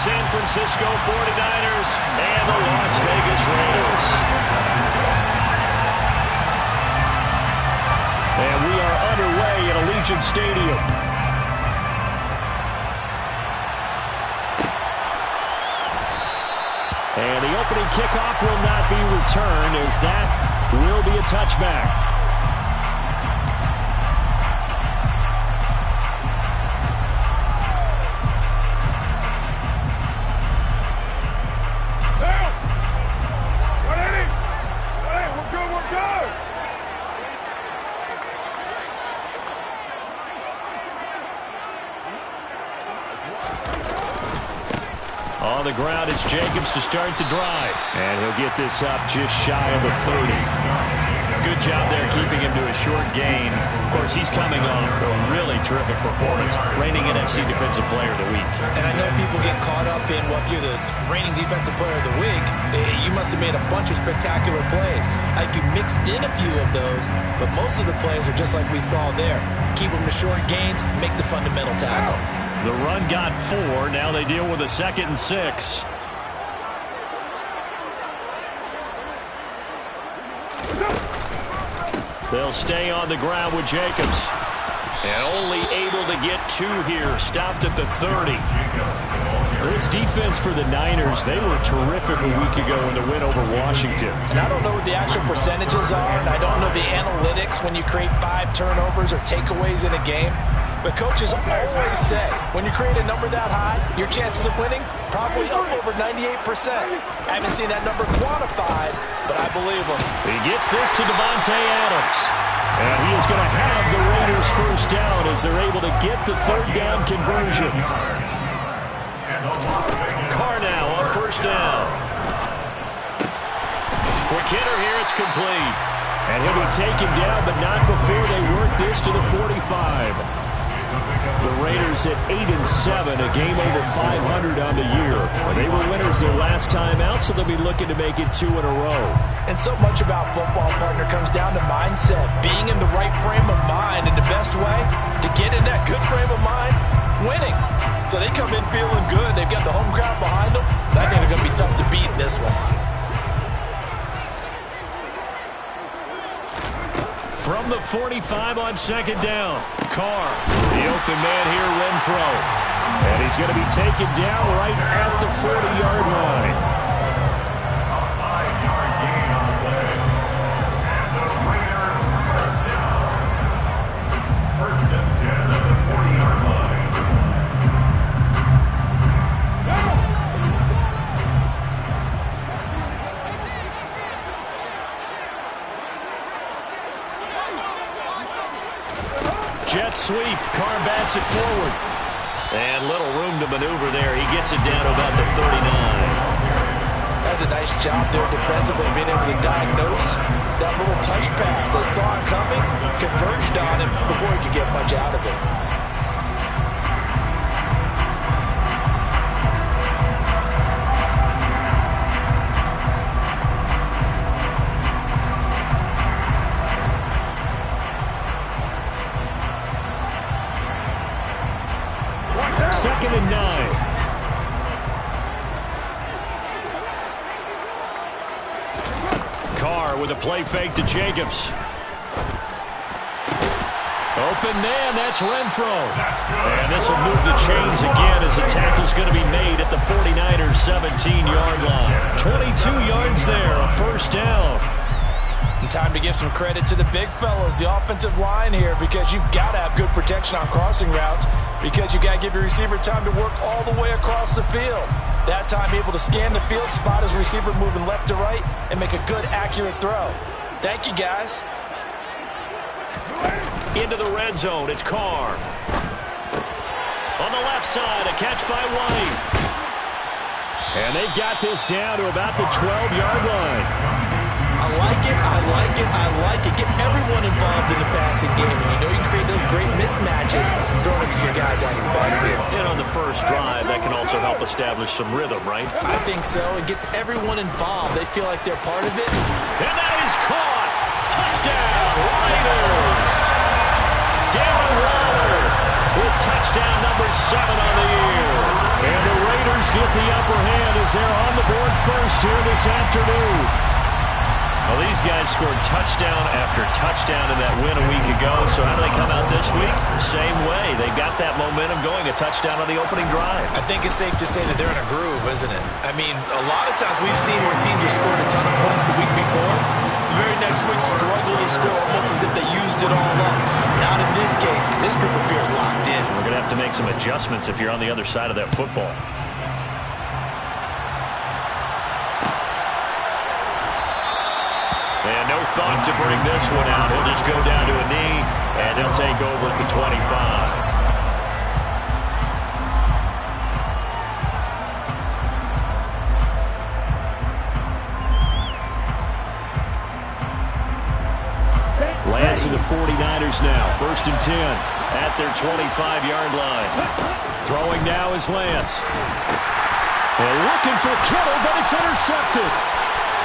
San Francisco 49ers and the Las Vegas Raiders. And we are underway at Allegiant Stadium. And the opening kickoff will not be returned, as that will be a touchback. On the ground, it's Jacobs to start the drive. And he'll get this up just shy of the 30. Good job there keeping him to a short gain. Of course, he's coming off a really terrific performance, reigning NFC Defensive Player of the Week. And I know people get caught up in, well, if you're the reigning Defensive Player of the Week, you must have made a bunch of spectacular plays. Like you mixed in a few of those, but most of the plays are just like we saw there. Keep them to short gains, make the fundamental tackle. The run got 4. Now they deal with a 2nd and 6. They'll stay on the ground with Jacobs. And only able to get 2 here. Stopped at the 30. This defense for the Niners, they were terrific a week ago in the win over Washington. And I don't know what the actual percentages are, and I don't know the analytics when you create 5 turnovers or takeaways in a game. But coaches always say, when you create a number that high, your chances of winning probably up over 98%. I haven't seen that number quantified, but I believe him. He gets this to Devontae Adams. And he is going to have the Raiders first down as they're able to get the 3rd down conversion. Carr now on first down. Quick hitter here, it's complete. And he'll be taken down, but not before they work this to the 45. The Raiders at 8-7, a game over 500 on the year. They were winners their last time out, so they'll be looking to make it 2 in a row. And so much about football, partner, comes down to mindset. Being in the right frame of mind, and the best way to get in that good frame of mind, winning. So they come in feeling good. They've got the home crowd behind them. I think they're going to be tough to beat in this one. From the 45 on 2nd down, Carr, the open man here, Renfro. And he's going to be taken down right at the 40-yard line. A 5-yard gain on the play. And the Raiders first down. 1st and 10 at the 40-yard line. Jet sweep. Carr bats it forward. And little room to maneuver there. He gets it down to about the 39. That's a nice job there defensively, being able to diagnose that little touch pass. They saw it coming, converged on him before he could get much out of it. Second and 9. Carr with a play fake to Jacobs. Open man, that's Renfro. And this will move the chains again as the tackle's going to be made at the 49ers' 17-yard line. 22 yards there, a first down. And time to give some credit to the big fellas, the offensive line here, because you've got to have good protection on crossing routes, because you've got to give your receiver time to work all the way across the field. That time able to scan the field, spot his receiver moving left to right, and make a good, accurate throw. Thank you, guys. Into the red zone, it's Carr. On the left side, a catch by White. And they've got this down to about the 12-yard line. I like it, I like it, I like it. Get everyone involved in the passing game. And you know you create those great mismatches throwing it to your guys out of the backfield. And on the first drive, that can also help establish some rhythm, right? I think so. It gets everyone involved. They feel like they're part of it. And that is caught. Touchdown, Raiders. Darren Waller with touchdown number 7 on the year. And the Raiders Raiders get the upper hand as they're on the board first here this afternoon. Well, these guys scored touchdown after touchdown in that win a week ago. So how do they come out this week? The same way. They got that momentum going, a touchdown on the opening drive. I think it's safe to say that they're in a groove, isn't it? I mean, a lot of times we've seen where teams have scored a ton of points the week before. The very next week struggle to score almost as if they used it all up. Not in this case. This group appears locked in. We're going to have to make some adjustments if you're on the other side of that football. And no thought to bring this one out. He'll just go down to a knee, and they'll take over at the 25. Lance and the 49ers now. 1st and 10 at their 25-yard line. Throwing now is Lance. And looking for Kittle, but it's intercepted.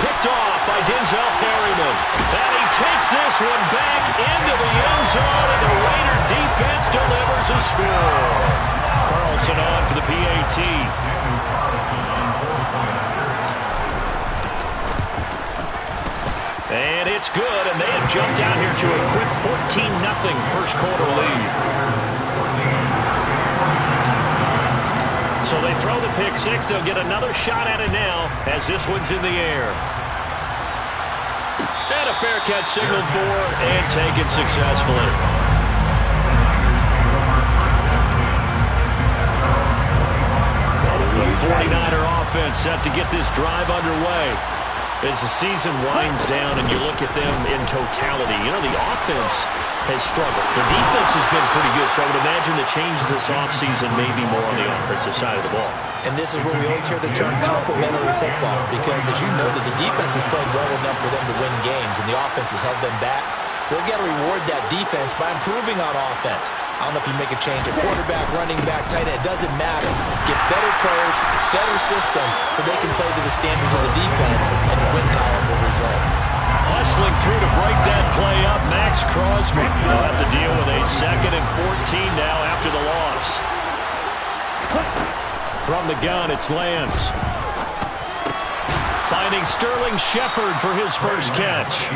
Picked off by Denzel Perryman. And he takes this one back into the end zone, and the Raider defense delivers a score. Carlson on for the PAT. And it's good, and they have jumped out here to a quick 14-0 first quarter lead. So they throw the pick six. They'll get another shot at it now as this one's in the air. And a fair catch signaled for and taken successfully. The 49er offense set to get this drive underway. As the season winds down and you look at them in totality, you know, the offense has struggled. The defense has been pretty good, so I would imagine the changes this offseason may be more on the offensive side of the ball. And this is where we always hear the term complementary football, because as you noted, the defense has played well enough for them to win games, and the offense has held them back. So they've got to reward that defense by improving on offense. I don't know if you make a change at quarterback, running back, tight end. It doesn't matter. Get better players, better system, so they can play to the standards of the defense, and the win column will result. Hustling through to break that play up, Max Crosby. They'll have to deal with a 2nd and 14 now after the loss. From the gun, it's Lance. Finding Sterling Shepard for his first catch.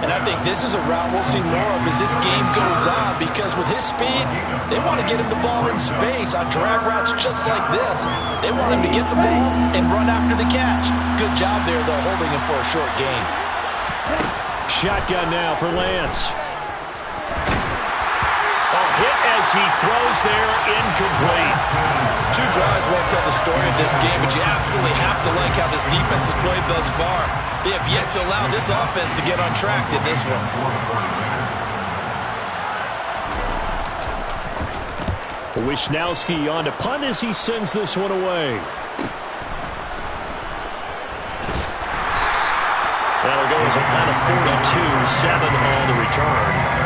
And I think this is a route we'll see more of as this game goes on, because with his speed, they want to get him the ball in space on drag routes just like this. They want him to get the ball and run after the catch. Good job there, though, holding him for a short gain. Shotgun now for Lance. A hit as he throws there, incomplete. 2 drives won't tell the story of this game, but you absolutely have to like how this defense has played thus far. They have yet to allow this offense to get on track in this one. Wisnowski on to punt as he sends this one away. That'll go as a kind of 42-7 on the return.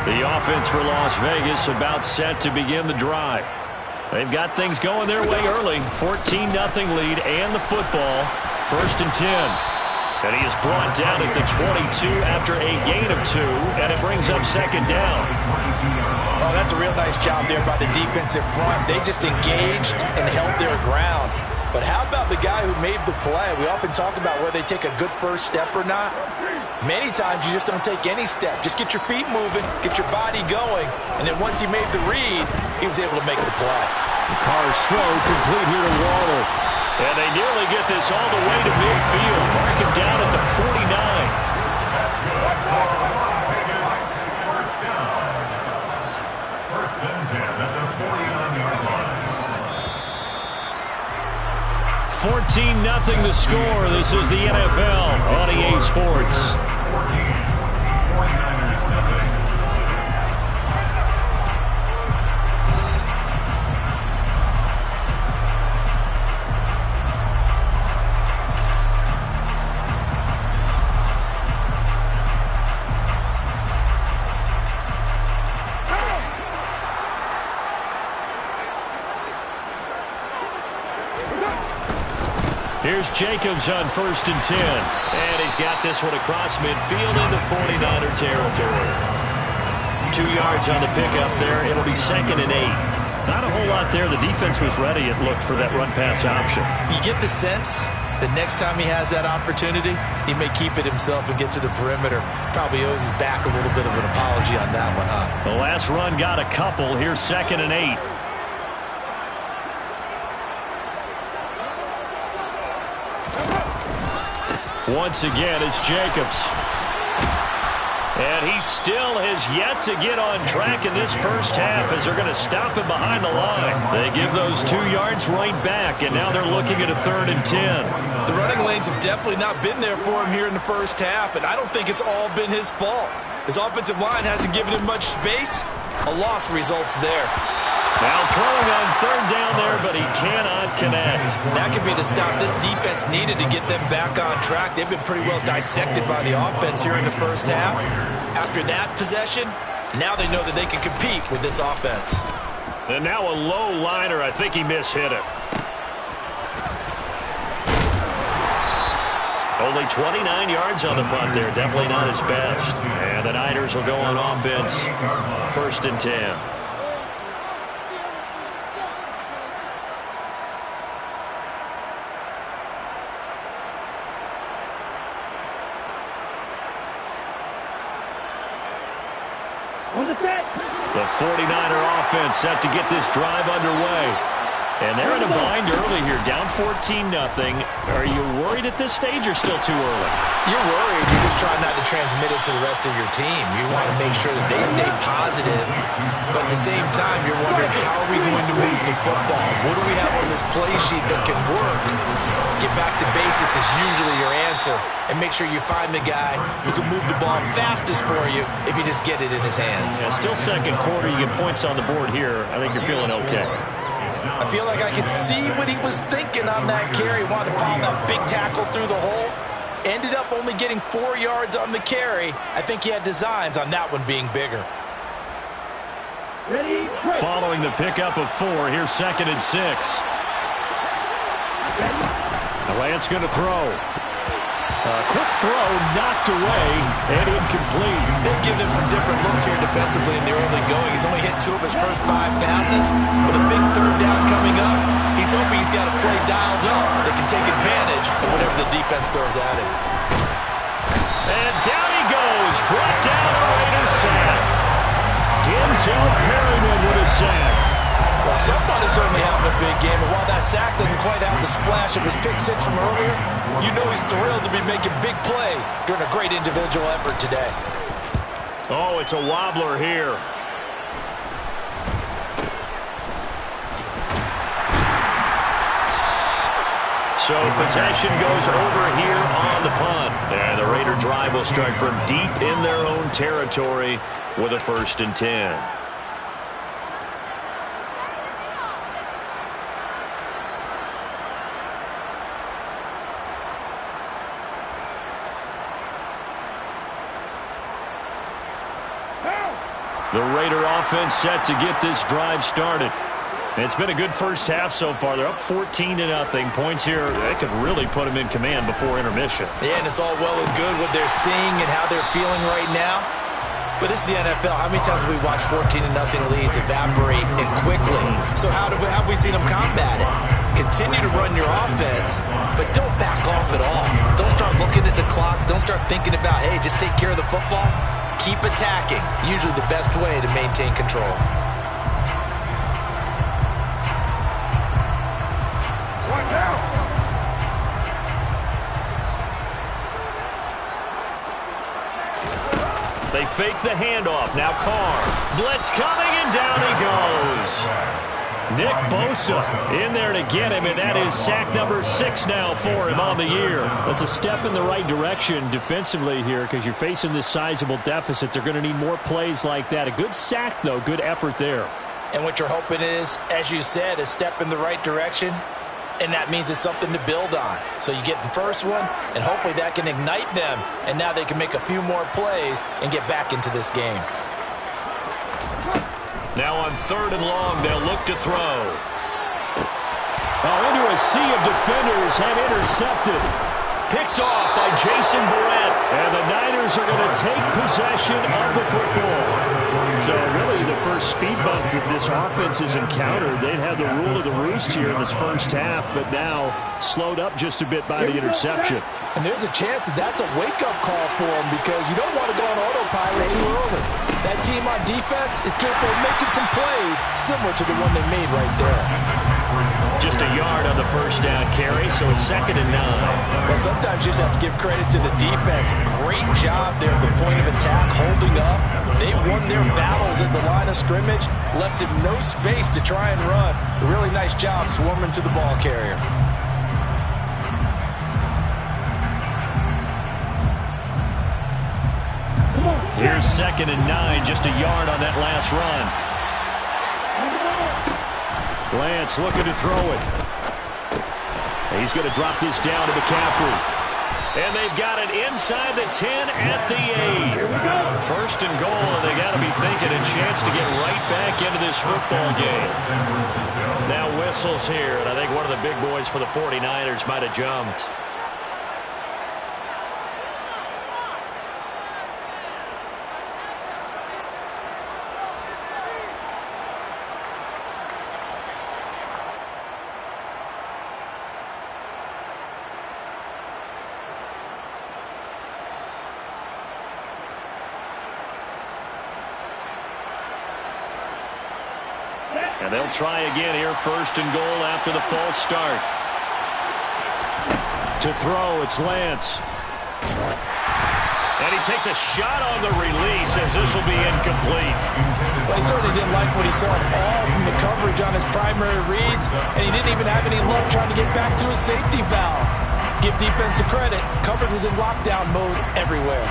The offense for Las Vegas about set to begin the drive. They've got things going their way early. 14-0 lead and the football. 1st and 10. And he is brought down at the 22 after a gain of 2, and it brings up 2nd down. Oh, that's a real nice job there by the defensive front. They just engaged and held their ground. But how about the guy who made the play? We often talk about whether they take a good first step or not. Many times you just don't take any step. Just get your feet moving, get your body going, and then once he made the read, he was able to make the play. Carr's throw complete here to Waddle. And they nearly get this all the way to midfield. Mark him down at the 49. That's good. Las Vegas, 1st down. 1st and 10 at the 49-yard line. 14-0 the score. This is the NFL on EA Sports. 49ers nothing. Here's Jacobs on 1st and 10. And he's got this one across midfield into 49er territory. 2 yards on the pickup there. It'll be 2nd and 8. Not a whole lot there. The defense was ready, it looked, for that run-pass option. You get the sense that next time he has that opportunity, he may keep it himself and get to the perimeter. Probably owes his back a little bit of an apology on that one, huh? The last run got a couple. Here's 2nd and 8. Once again, it's Jacobs. And he still has yet to get on track in this first half as they're going to stop him behind the line. They give those 2 yards right back, and now they're looking at a 3rd and 10. The running lanes have definitely not been there for him here in the first half, and I don't think it's all been his fault. His offensive line hasn't given him much space. A loss results there. Now throwing on 3rd down there, but he cannot connect. That could be the stop this defense needed to get them back on track. They've been pretty well dissected by the offense here in the first half. After that possession, now they know that they can compete with this offense. And now a low liner. I think he mishit it. Only 29 yards on the punt there. Definitely not his best. And the Niners will go on offense. 1st and 10. The 49er offense set to get this drive underway. And they're in a bind early here, down 14-0. Are you worried at this stage or still too early? You're worried. You're just trying not to transmit it to the rest of your team. You want to make sure that they stay positive. But at the same time, you're wondering, how are we going to move the football? What do we have on this play sheet that can work? Get back to basics is usually your answer. And make sure you find the guy who can move the ball fastest for you if you just get it in his hands. Yeah, still second quarter. You get points on the board here. I think you're feeling okay. I feel like I could see what he was thinking on that carry. Wanted to follow that big tackle through the hole. Ended up only getting 4 yards on the carry. I think he had designs on that one being bigger. Following the pickup of 4, here's 2nd and 6. Lance going to throw. Quick throw, knocked away, and incomplete. They've given him some different looks here defensively in the early going. He's only hit 2 of his first 5 passes. With a big 3rd down coming up, he's hoping he's got a play dialed up that can take advantage of whatever the defense throws at him. And down he goes, brought down a Raiders sack. Denzel Perryman with a sack. Well, somebody certainly having a big game, and while that sack doesn't quite have the splash of his pick 6 from earlier, you know he's thrilled to be making big plays during a great individual effort today. Oh, it's a wobbler here. So possession goes over here on the punt. And the Raider drive will start from deep in their own territory with a 1st and 10. The Raider offense set to get this drive started. It's been a good first half so far. They're up 14-0. Points here, they could really put them in command before intermission. Yeah, and it's all well and good what they're seeing and how they're feeling right now. But this is the NFL. How many times have we watched 14-0 leads evaporate and quickly? So how have we seen them combat it? Continue to run your offense, but don't back off at all. Don't start looking at the clock. Don't start thinking about, hey, just take care of the football. Keep attacking. Usually the best way to maintain control. They fake the handoff. Now Carr. Blitz coming, and down he goes. Nick Bosa in there to get him, and that is sack number 6 now for him on the year. That's a step in the right direction defensively here because you're facing this sizable deficit. They're going to need more plays like that. A good sack, though. Good effort there. And what you're hoping is, as you said, a step in the right direction, and that means it's something to build on. So you get the first one, and hopefully that can ignite them, and now they can make a few more plays and get back into this game. Now on 3rd and long, they'll look to throw. Oh, into a sea of defenders and intercepted. Picked off by Jason Verrett. And the Niners are going to take possession of the football. So first speed bump that this offense has encountered. They'd had the rule of the roost here in this first half, but now slowed up just a bit by the interception. And there's a chance that that's a wake-up call for them because you don't want to go on autopilot too early. That team on defense is capable of making some plays similar to the one they made right there. Just a yard on the first down carry, so it's 2nd and 9. Well, sometimes you just have to give credit to the defense. Great job there at the point of attack, holding up. They won their battles at the line of scrimmage, left him no space to try and run. A really nice job swarming to the ball carrier. Here's 2nd and 9, just a yard on that last run. Lance looking to throw it. He's going to drop this down to McCaffrey. And they've got it inside the 10 at the 8. 1st and goal, and they got to be thinking a chance to get right back into this football game. Now whistles here, and I think one of the big boys for the 49ers might have jumped. And they'll try again here, 1st and goal after the false start. To throw, it's Lance. And he takes a shot on the release as this will be incomplete. Well, he certainly didn't like what he saw at all from the coverage on his primary reads, and he didn't even have any luck trying to get back to his safety valve. Give defense a credit. Coverage was in lockdown mode everywhere.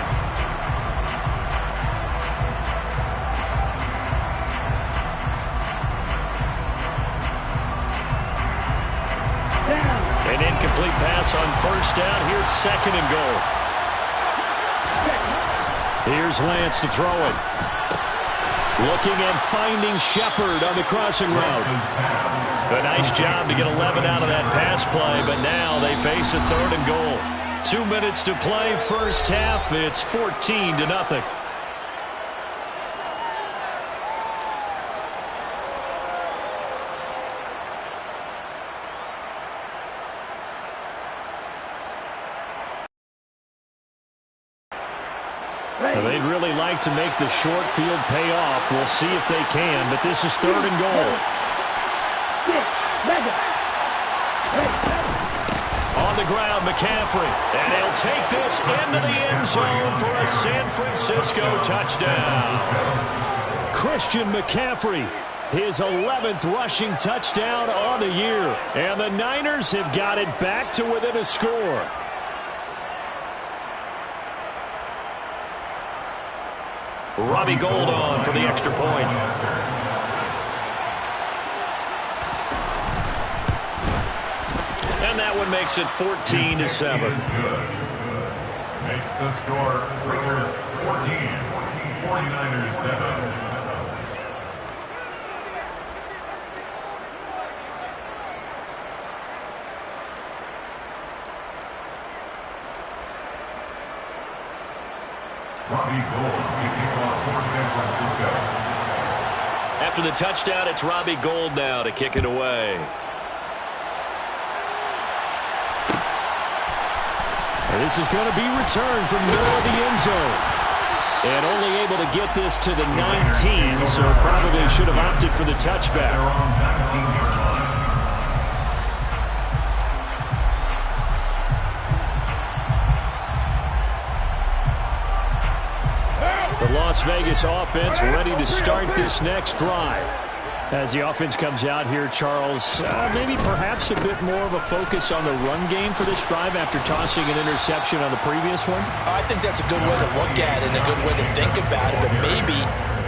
An incomplete pass on 1st down. Here's 2nd and goal. Here's Lance to throw it. Looking and finding Shepard on the crossing route. A nice job to get 11 out of that pass play, but now they face a 3rd and goal. 2 minutes to play, first half. It's 14-0. They'd really like to make the short field pay off. We'll see if they can, but this is 3rd and goal. On the ground, McCaffrey. And he'll take this into the end zone for a San Francisco touchdown. Christian McCaffrey, his 11th rushing touchdown on the year. And the Niners have got it back to within a score. Robbie Gould on for the extra point. And that one makes it 14-7. Makes the score Raiders 14, 49ers 7. Robbie Gould kicking off for San Francisco. After the touchdown, it's Robbie Gould now to kick it away. And this is going to be returned from the middle of the end zone. And only able to get this to the 19, so probably should have opted for the touchback. The Las Vegas offense ready to start this next drive. As the offense comes out here, Charles, maybe perhaps a bit more of a focus on the run game for this drive after tossing an interception on the previous one? I think that's a good way to look at it and a good way to think about it, but maybe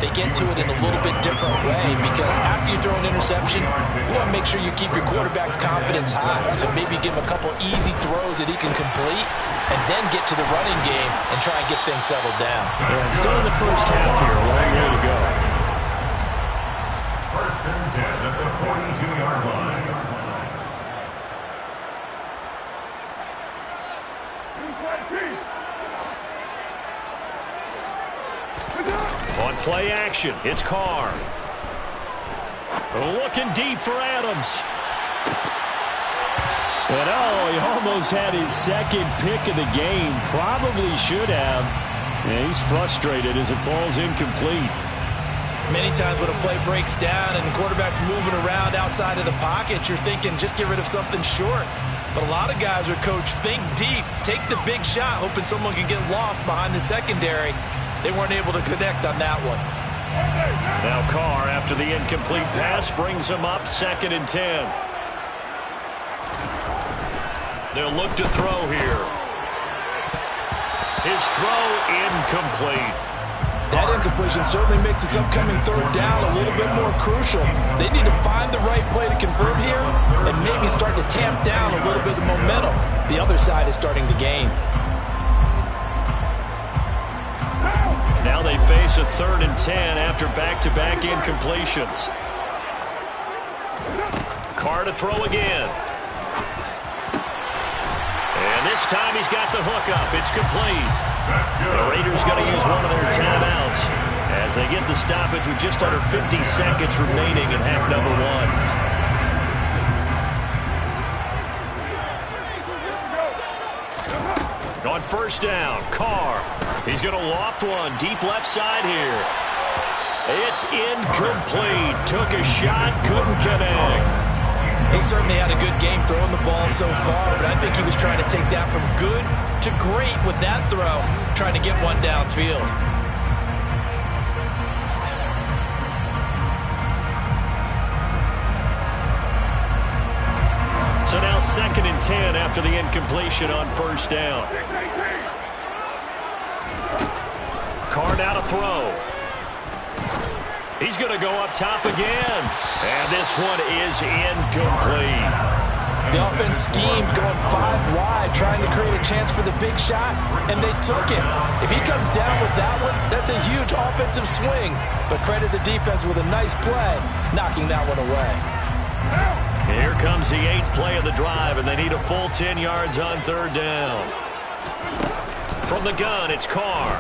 they get to it in a little bit different way because after you throw an interception, you want to make sure you keep your quarterback's confidence high. So maybe give him a couple easy throws that he can complete and then get to the running game and try and get things settled down. Yeah, and still in the first half here, a long way to go. First and 10 at the 42-yard line. On play action. action. It's Carr. Looking deep for Adams. And he almost had his second pick of the game. Probably should have. And he's frustrated as it falls incomplete. Many times when a play breaks down and the quarterback's moving around outside of the pocket, you're thinking just get rid of something short. But a lot of guys are coached, think deep, take the big shot, hoping someone can get lost behind the secondary. They weren't able to connect on that one. Now Carr, after the incomplete pass, brings him up 2nd and 10. They'll look to throw here. His throw incomplete. That incompletion certainly makes this upcoming 3rd down a little bit more crucial. They need to find the right play to convert here and maybe start to tamp down a little bit of momentum. The other side is starting to gain. Now they face a 3rd and 10 after back-to-back incompletions. Carr to throw again. And this time he's got the hook up. It's complete. The Raiders going to use one of their timeouts as they get the stoppage with just under 50 seconds remaining in half number 1. On 1st down, Carr. He's going to loft one deep left side here. It's incomplete. Took a shot, couldn't connect. He certainly had a good game throwing the ball so far, but I think he was trying to take that from good to great with that throw, trying to get one downfield. So now 2nd and 10 after the incompletion on 1st down. Carr now to throw. He's going to go up top again. And this one is incomplete. The offense schemed going 5 wide, trying to create a chance for the big shot, and they took it. If he comes down with that one, that's a huge offensive swing. But credit the defense with a nice play, knocking that one away. Here comes the 8th play of the drive, and they need a full 10 yards on 3rd down. From the gun, it's Carr.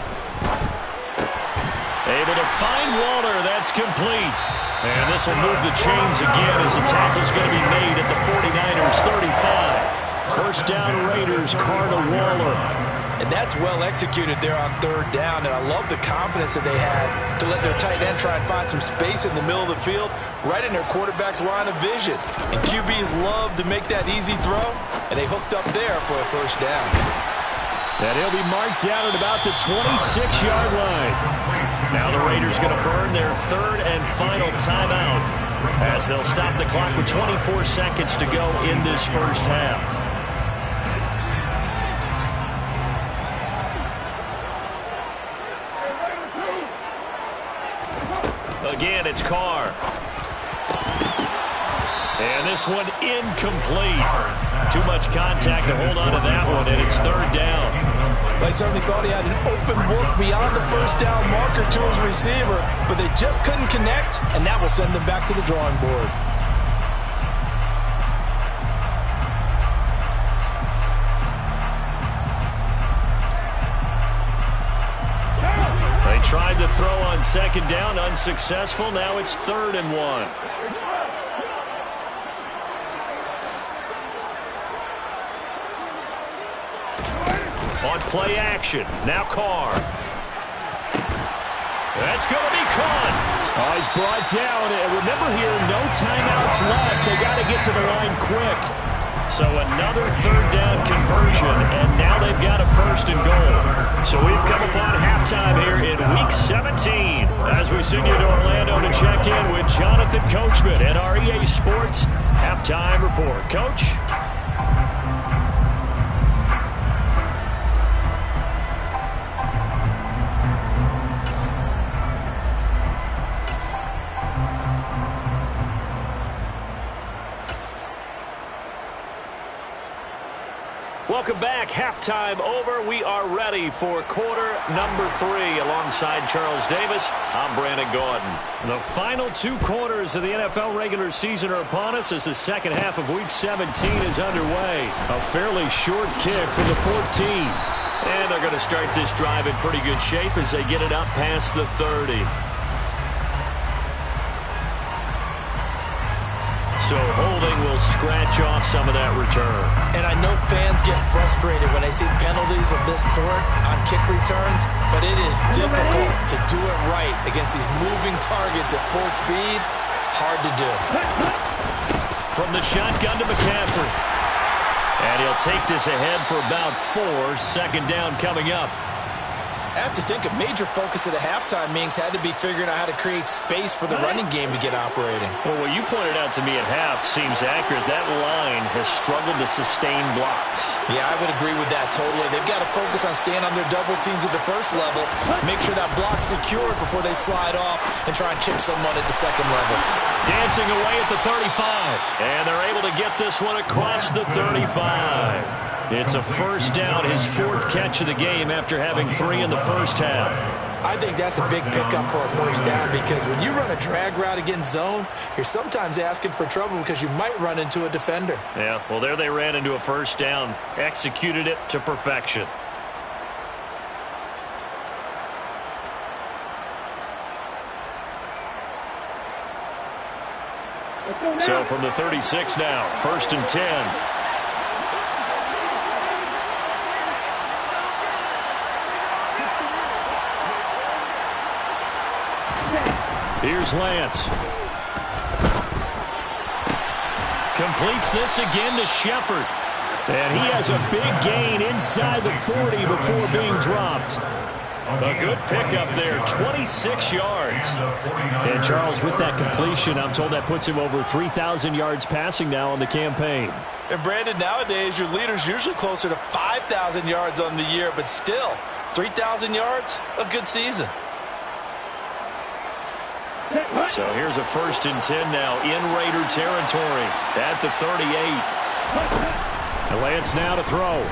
Able to find Waller. That's complete. And this will move the chains again as the tackle's going to be made at the 49ers 35. 1st down Raiders, Carr to Waller. And that's well executed there on 3rd down. And I love the confidence that they had to let their tight end try and find some space in the middle of the field, right in their quarterback's line of vision. And QBs love to make that easy throw, and they hooked up there for a 1st down. And he'll be marked down at about the 26-yard line. Now the Raiders going to burn their 3rd and final timeout as they'll stop the clock with 24 seconds to go in this 1st half. Again, it's Carr. And this one incomplete. Too much contact to hold on to that one, and it's 3rd down. They certainly thought he had an open look beyond the 1st down marker to his receiver, but they just couldn't connect, and that will send them back to the drawing board. They tried to throw on 2nd down, unsuccessful. Now it's 3rd and 1. On play action, now Carr. That's going to be caught. He's brought down. And remember here, no timeouts left. They got to get to the line quick. So another 3rd down conversion, and now they've got a 1st and goal. So we've come upon halftime here in Week 17 as we send you to Orlando to check in with Jonathan Coachman at our EA Sports Halftime Report. Coach? Welcome back. Halftime over. We are ready for quarter number 3 alongside Charles Davis. I'm Brandon Gordon. The final 2 quarters of the NFL regular season are upon us as the second half of Week 17 is underway. A fairly short kick for the 14. And they're going to start this drive in pretty good shape as they get it up past the 30. So holding will scratch off some of that return. And I know fans get frustrated when they see penalties of this sort on kick returns, but it is difficult to do it right against these moving targets at full speed. Hard to do. From the shotgun to McCaffrey. And he'll take this ahead for about 4. Second down coming up. I have to think a major focus at the halftime meetings had to be figuring out how to create space for the running game to get operating. Well, what you pointed out to me at half seems accurate. That line has struggled to sustain blocks. Yeah, I would agree with that totally. They've got to focus on staying on their double teams at the first level, make sure that block's secured before they slide off and try and chip someone at the second level. Dancing away at the 35. And they're able to get this one across the 35. It's a first down, his 4th catch of the game after having 3 in the first half. I think that's a big pickup for a first down because when you run a drag route against zone, you're sometimes asking for trouble because you might run into a defender. Yeah, well, there they ran into a first down, executed it to perfection. So from the 36 now, 1st and 10. Here's Lance. Completes this again to Shepard. And he has a big gain inside the 40 before being dropped. A good pickup there, 26 yards. And Charles, with that completion, I'm told that puts him over 3,000 yards passing now on the campaign. And Brandon, nowadays your leader's usually closer to 5,000 yards on the year, but still, 3,000 yards, a good season. So here's a 1st and 10 now in Raider territory at the 38. And Lance now to throw.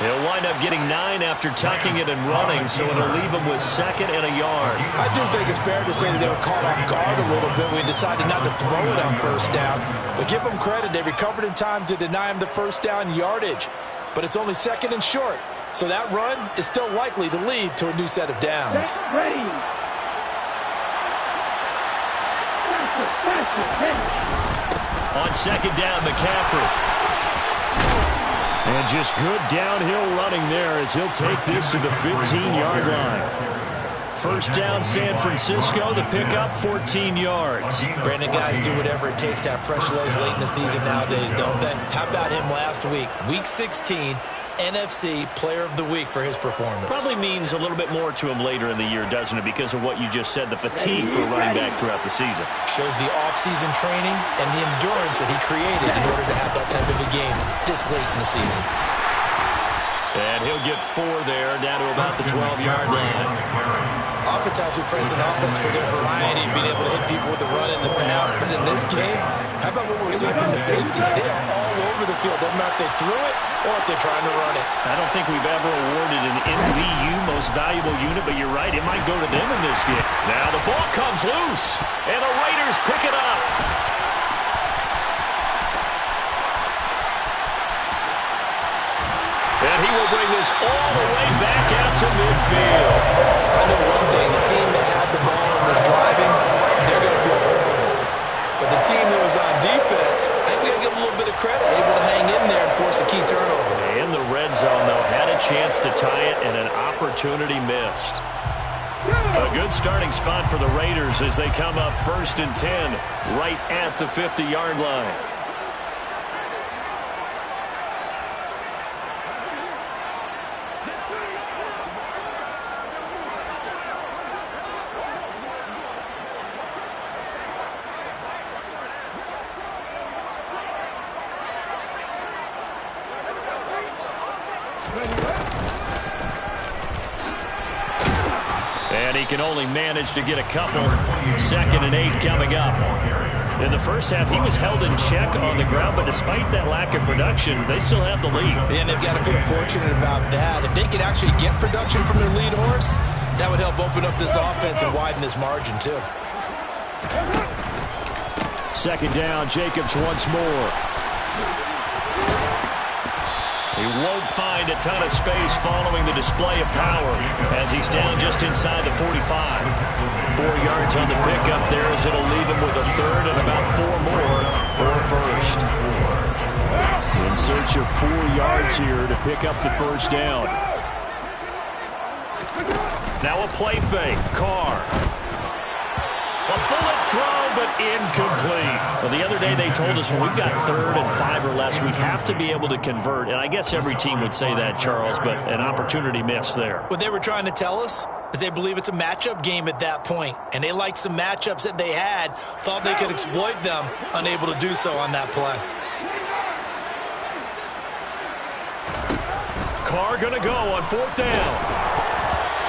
He'll wind up getting 9 after tucking it and running, so it'll leave him with 2nd and a yard. I do think it's fair to say that they were caught off guard a little bit when we decided not to throw it on first down. But give them credit, they recovered in time to deny him the first down yardage. But it's only 2nd and short. So that run is still likely to lead to a new set of downs. On 2nd down, McCaffrey. And just good downhill running there as he'll take this to the 15-yard line. First down, San Francisco. The pickup, 14 yards. Brandon, guys do whatever it takes to have fresh legs late in the season nowadays, don't they? How about him last week? Week 16. NFC Player of the Week for his performance. Probably means a little bit more to him later in the year, doesn't it? Because of what you just said, the fatigue for a running back throughout the season. Shows the off-season training and the endurance that he created in order to have that type of a game this late in the season. And he'll get 4 there, down to about the 12-yard line. Oftentimes we praise an offense for their variety of being able to hit people with the run in the past, but in this game, how about what we're seeing from the safeties? They are all over the field. Doesn't matter if they threw it or if they're trying to run it. I don't think we've ever awarded an MVU most valuable unit, but you're right, it might go to them in this game. Now the ball comes loose, and the Raiders pick it up. And he will bring this all the way back out to midfield. I know one thing, the team that had the ball and was driving, they're going to feel horrible. But the team that was on defense, I think we got to give them a little bit of credit, able to hang in there and force a key turnover. In the red zone, though, had a chance to tie it and an opportunity missed. A good starting spot for the Raiders as they come up 1st and 10 right at the 50-yard line. And he can only manage to get a couple. 2nd and 8 coming up. In the first half, he was held in check on the ground, but despite that lack of production, they still have the lead. And they've got to feel fortunate about that. If they could actually get production from their lead horse, that would help open up this offense and widen this margin, too. 2nd down, Jacobs once more. He won't find a ton of space following the display of power as he's down just inside the 45. 4 yards on the pickup there as it'll leave him with a third and about 4 more for a first. In search of 4 yards here to pick up the first down. Now a play fake. Carr. A bullet throw, but incomplete. Well, the other day they told us when we've got 3rd and 5 or less, we have to be able to convert. And I guess every team would say that, Charles, but an opportunity missed there. What they were trying to tell us is they believe it's a matchup game at that point. And they liked some matchups that they had, thought they could exploit them, unable to do so on that play. Carr going to go on 4th down.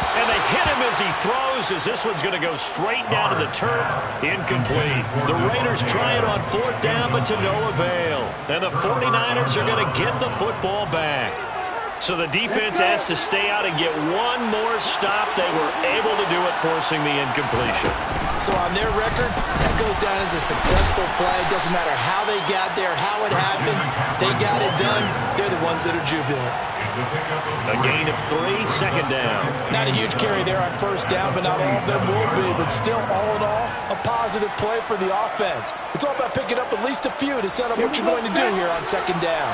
And they hit him as he throws, as this one's going to go straight down to the turf. Incomplete. The Raiders try it on 4th down, but to no avail. And the 49ers are going to get the football back. So the defense has to stay out and get one more stop. They were able to do it, forcing the incompletion. So on their record, that goes down as a successful play. Doesn't matter how they got there, how it happened. They got it done. They're the ones that are jubilant. A gain of 3, 2nd down. Not a huge carry there on 1st down, but not all of them will be. But still, all in all, a positive play for the offense. It's all about picking up at least a few to set up what you're going to do here on 2nd down.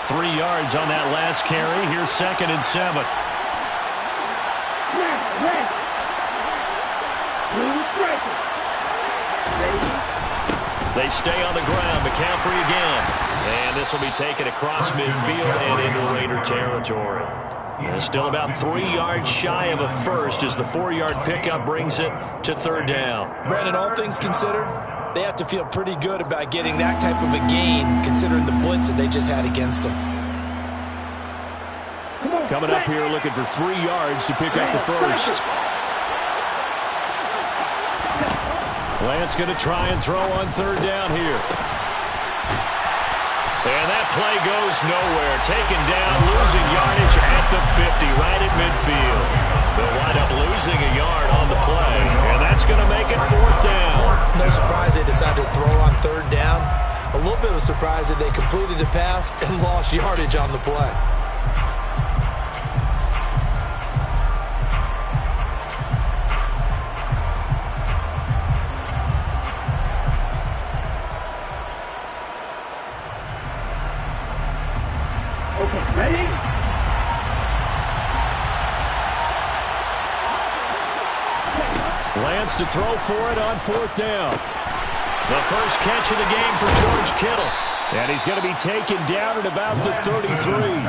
3 yards on that last carry. Here's 2nd and 7. They stay on the ground. McCaffrey again. And this will be taken across midfield and into Raider territory. And still about 3 yards shy of a first as the 4-yard pickup brings it to 3rd down. Brandon, all things considered, they have to feel pretty good about getting that type of a gain, considering the blitz that they just had against them. Coming up here looking for 3 yards to pick up the first. Lance going to try and throw on 3rd down here. And that play goes nowhere. Taken down, losing yardage at the 50, right at midfield. They'll wind up losing a yard on the play, and that's going to make it 4th down. No surprise they decided to throw on 3rd down. A little bit of a surprise that they completed the pass and lost yardage on the play. Lance to throw for it on 4th down. The first catch of the game for George Kittle. And he's going to be taken down at about the 33.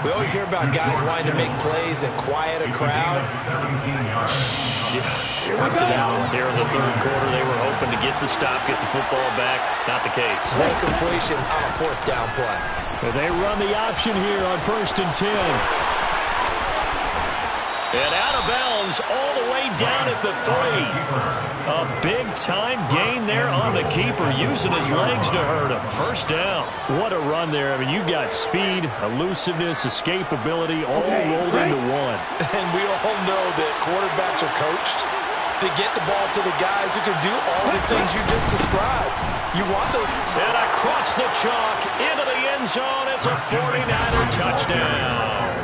We always hear about guys wanting to make plays that quiet a crowd. Up to that one. Here in the 3rd quarter, they were hoping to get the stop, get the football back. Not the case. That completion on a 4th down play. They run the option here on 1st and 10. And out of bounds all the way down at the 3. A big-time gain there on the keeper, using his legs to hurt him. 1st down. What a run there. I mean, you've got speed, elusiveness, escapability, all rolled into one. And we all know that quarterbacks are coached to get the ball to the guys who can do all the things you just described. You want those. And across the chalk, into the end zone. It's a 49er touchdown.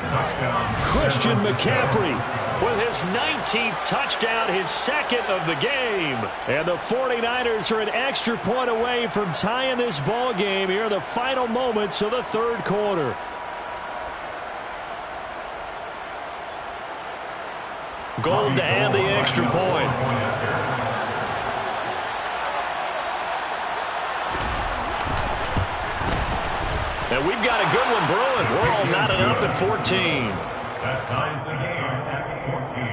Christian McCaffrey with his 19th touchdown, his 2nd of the game. And the 49ers are an extra point away from tying this ball game here in the final moments of the 3rd quarter. Gold to add the extra point. And we've got a good one brewing. We're all knotted up at 14. That ties the game at 14.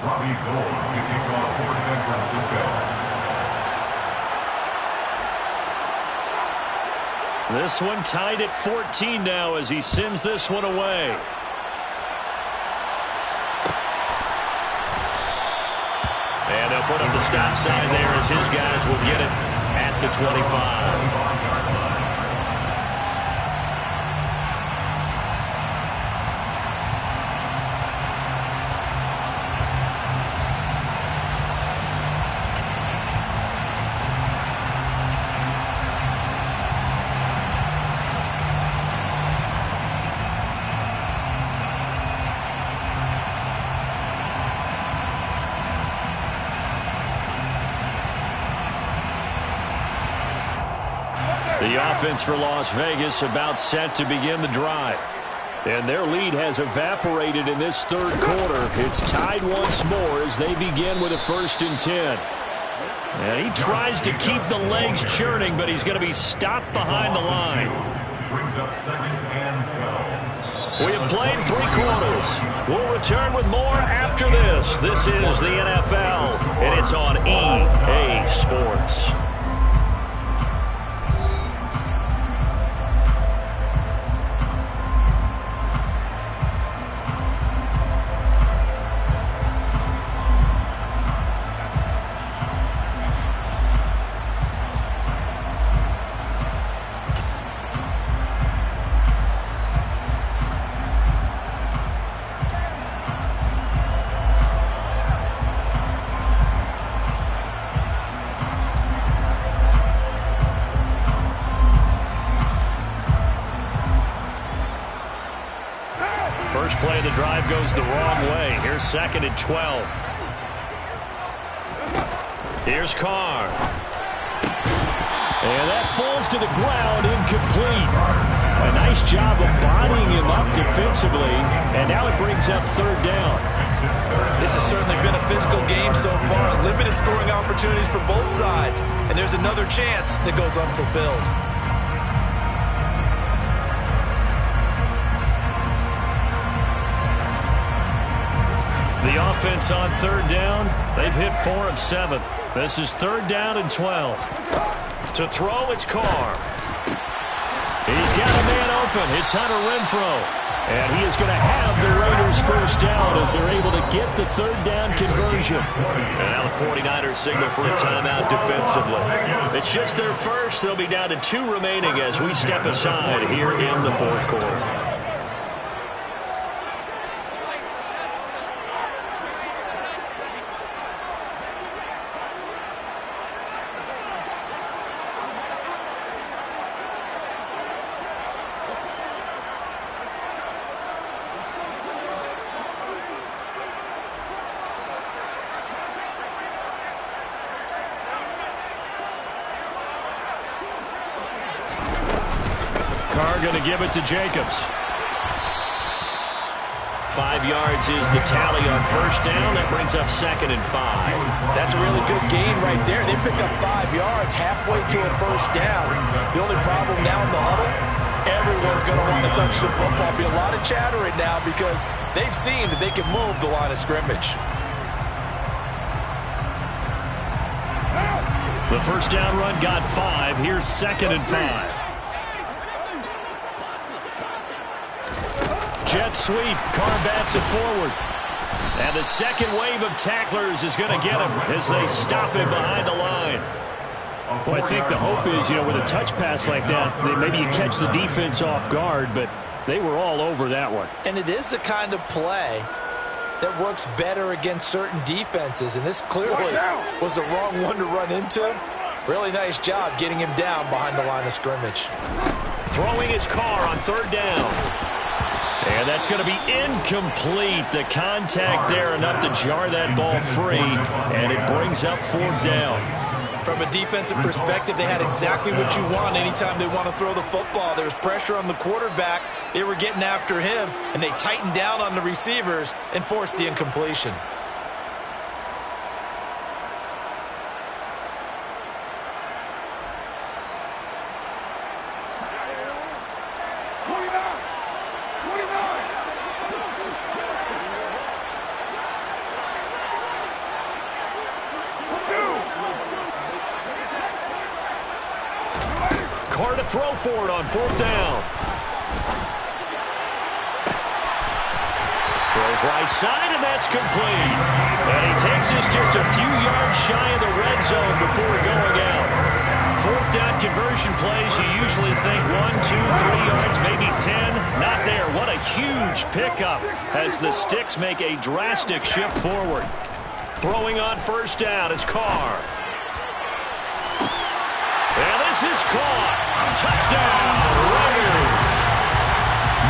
Robbie Gould to kick off for San Francisco. This one tied at 14 now as he sends this one away. And they'll put up the stop sign there as his guys will get it at the 25. The offense for Las Vegas about set to begin the drive. And their lead has evaporated in this third quarter. It's tied once more as they begin with a 1st and 10. And he tries to keep the legs churning, but he's going to be stopped behind the line. Brings up 2nd and 12. We have played 3 quarters. We'll return with more after this. This is the NFL, and it's on EA Sports. First play of the drive goes the wrong way. Here's 2nd and 12. Here's Carr. And that falls to the ground, incomplete. A nice job of bodying him up defensively, and now it brings up 3rd down. This has certainly been a physical game so far. Limited scoring opportunities for both sides, and there's another chance that goes unfulfilled. The offense on 3rd down, they've hit 4 of 7. This is 3rd down and 12. To throw, it's Carr. He's got a man open. It's Hunter Renfrow. And he is going to have the Raiders 1st down as they're able to get the 3rd down conversion. And now the 49ers signal for a timeout defensively. It's just their first. They'll be down to 2 remaining as we step aside here in the 4th quarter. Carr going to give it to Jacobs. 5 yards is the tally on 1st down. That brings up 2nd and 5. That's a really good gain right there. They pick up 5 yards halfway to a 1st down. The only problem now in the huddle, everyone's going to want to touch the football. Be a lot of chatter right now because they've seen that they can move the line of scrimmage. The 1st down run got 5. Here's 2nd and 5. Jet sweep. Carr bats it forward. And the 2nd wave of tacklers is going to get him as they stop him behind the line. Well, I think the hope is, with a touch pass like that, that maybe you catch the defense off guard, but they were all over that one. And it is the kind of play that works better against certain defenses, and this clearly was the wrong one to run into. Really nice job getting him down behind the line of scrimmage. Throwing his Carr on 3rd down. And that's going to be incomplete. The contact there enough to jar that ball free, and it brings up 4th down. From a defensive perspective, they had exactly what you want anytime they want to throw the football. There was pressure on the quarterback. They were getting after him, and they tightened down on the receivers and forced the incompletion. Carr to throw for it on 4th down. Throws right side, and that's complete. And he takes us just a few yards shy of the red zone before going out. 4th down conversion plays, you usually think 1, 2, 3 yards, maybe 10. Not there. What a huge pickup as the sticks make a drastic shift forward. Throwing on 1st down is Carr. And this is caught. Touchdown, Raiders.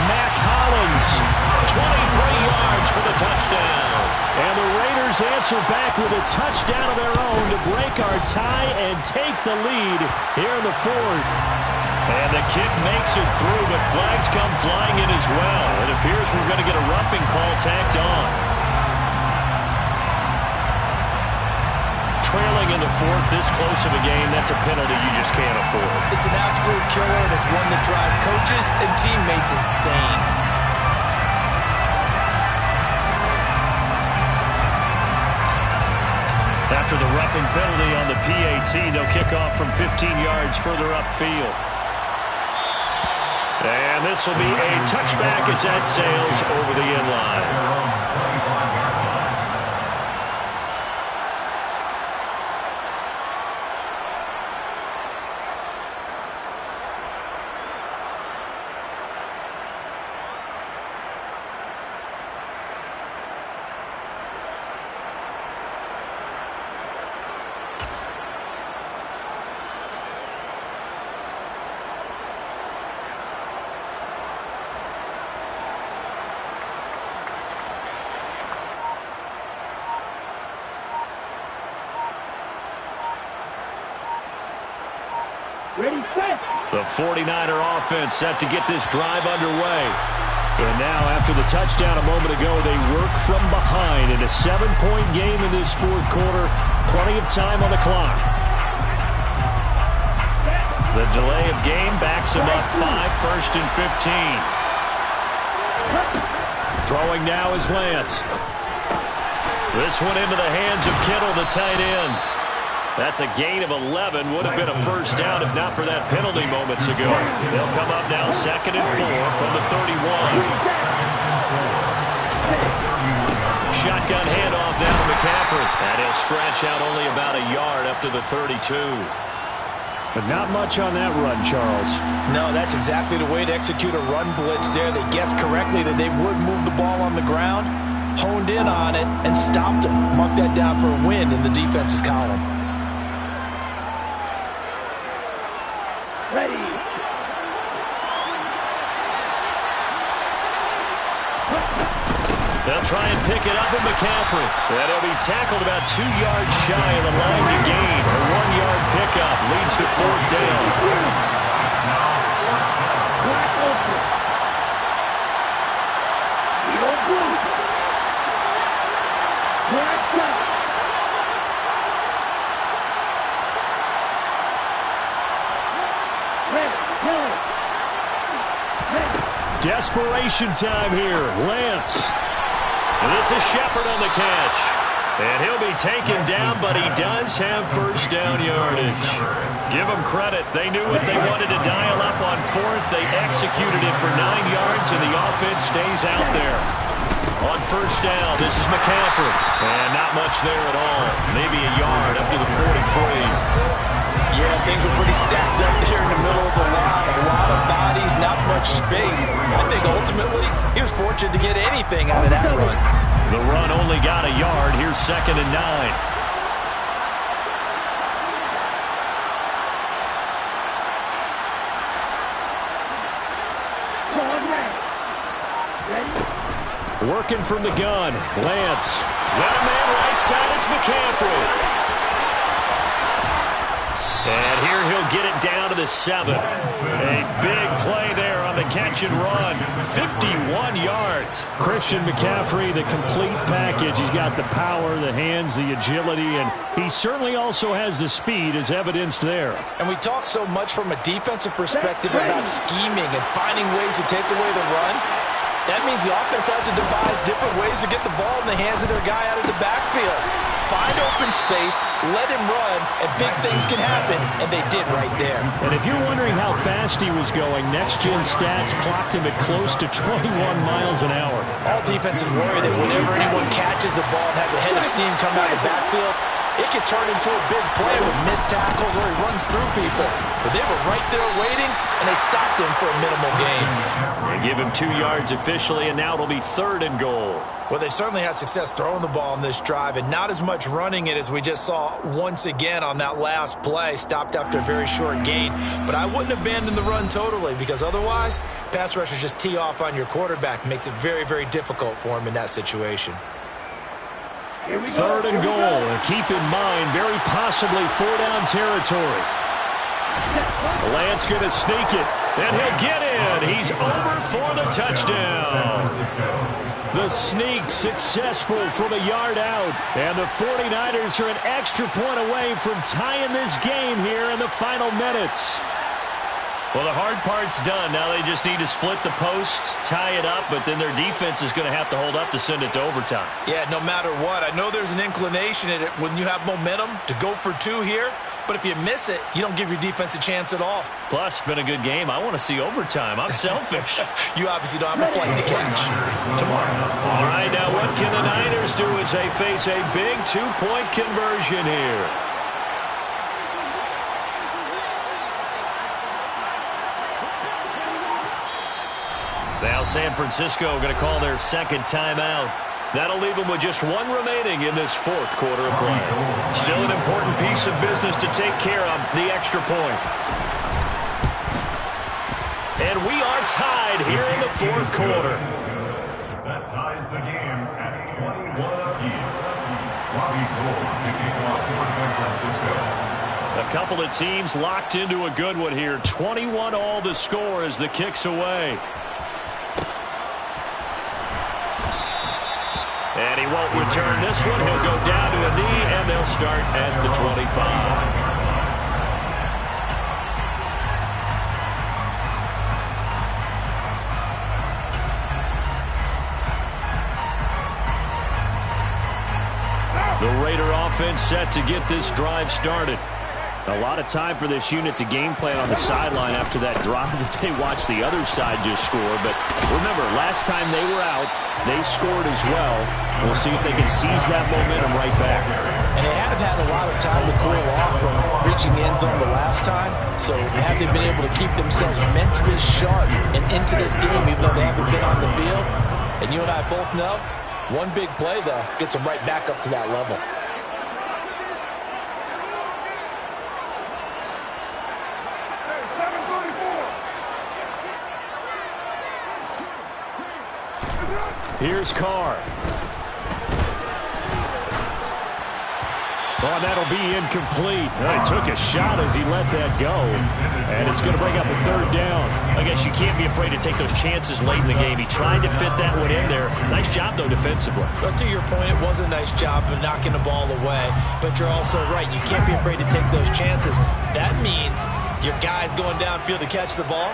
Mac Hollins, 23 yards for the touchdown. And the Raiders Raiders answer back with a touchdown of their own to break our tie and take the lead here in the fourth. And the kick makes it through, but flags come flying in as well. It appears we're going to get a roughing call tacked on. Trailing in the fourth, this close of a game, that's a penalty you just can't afford. It's an absolute killer, and it's one that drives coaches and teammates insane. After the roughing penalty on the PAT, they'll kick off from 15 yards further upfield. And this will be a touchback as that sails over the end line. Ready, set. The 49er offense set to get this drive underway. And now, after the touchdown a moment ago, they work from behind in a 7-point game in this fourth quarter. Plenty of time on the clock. The delay of game backs him up 5, first and 15. Throwing now is Lance. This one into the hands of Kittle, the tight end. That's a gain of 11. Would have been a first down if not for that penalty moments ago. They'll come up now 2nd and 4 from the 31. Shotgun handoff down to McCaffrey. And he'll scratch out only about a yard up to the 32. But not much on that run, Charles. No, that's exactly the way to execute a run blitz there. They guessed correctly that they would move the ball on the ground, honed in on it, and stopped them. Mark that down for a win in the defense's column. Ready. They'll try and pick it up with McCaffrey. And he'll be tackled about 2 yards shy of the line to gain. A 1-yard pickup leads to 4th down. Desperation time here. Lance. And this is Shepard on the catch. And he'll be taken down, but he does have first down yardage. Give them credit. They knew what they wanted to dial up on 4th. They executed it for 9 yards, and the offense stays out there. On first down, this is McCaffrey. And not much there at all. Maybe a yard up to the 43. Yeah, things were pretty stacked up there in the middle of the line. A lot of bodies, not much space. I think ultimately he was fortunate to get anything out of that run. The run only got a yard. Here's 2nd and 9. Working from the gun. Lance. Got a man right side. It's McCaffrey. And here he'll get it down to the 7. A big play there on the catch and run. 51 yards. Christian McCaffrey, the complete package. He's got the power, the hands, the agility, and he certainly also has the speed as evidenced there. And we talk so much from a defensive perspective about scheming and finding ways to take away the run. That means the offense has to devise different ways to get the ball in the hands of their guy out of the backfield. Find open space, let him run, and big things can happen, and they did right there. And if you're wondering how fast he was going, next-gen stats clocked him at close to 21 miles an hour. All defenses worry that whenever anyone catches the ball and has a head of steam come out of the backfield, it could turn into a big play with missed tackles or he runs through people. But they were right there waiting, and they stopped him for a minimal gain. They give him 2 yards officially, and now it'll be 3rd and goal. Well, they certainly had success throwing the ball on this drive, and not as much running it as we just saw once again on that last play. Stopped after a very short gain. But I wouldn't abandon the run totally, because otherwise, pass rushers just tee off on your quarterback. Makes it very, very difficult for him in that situation. Third and goal. And keep in mind, very possibly 4-down territory. Lance going to sneak it. And he'll get in. He's over for the touchdown. The sneak successful from a yard out. And the 49ers are an extra point away from tying this game here in the final minutes. Well, the hard part's done. Now they just need to split the posts, tie it up, but then their defense is going to have to hold up to send it to overtime. Yeah, no matter what. I know there's an inclination in it when you have momentum to go for two here, but if you miss it, you don't give your defense a chance at all. Plus, it's been a good game. I want to see overtime. I'm selfish. You obviously don't have a flight to catch. Tomorrow. All right, now what can the Niners do as they face a big two-point conversion here? Now San Francisco going to call their second timeout. That'll leave them with just one remaining in this fourth quarter of play. Still an important piece of business to take care of, the extra point. And we are tied here in the fourth quarter. That ties the game at 21 apiece. Robbie Gould taking off for San Francisco. A couple of teams locked into a good one here. 21 all the score as the kick's away. And he won't return this one. He'll go down to a knee, and they'll start at the 25. The Raider offense set to get this drive started. A lot of time for this unit to game plan on the sideline after that drive that they watched the other side just score. But remember, last time they were out, they scored as well. We'll see if they can seize that momentum right back. And they have had a lot of time to cool off from reaching the end zone the last time. So have they been able to keep themselves mentally sharp and into this game even though they haven't been on the field? And you and I both know, one big play, though, gets them right back up to that level. Here's Carr. Oh, that'll be incomplete. He took a shot as he let that go. And it's going to bring up a third down. I guess you can't be afraid to take those chances late in the game. He tried to fit that one in there. Nice job, though, defensively. But to your point, it was a nice job of knocking the ball away. But you're also right. You can't be afraid to take those chances. That means your guys going downfield to catch the ball,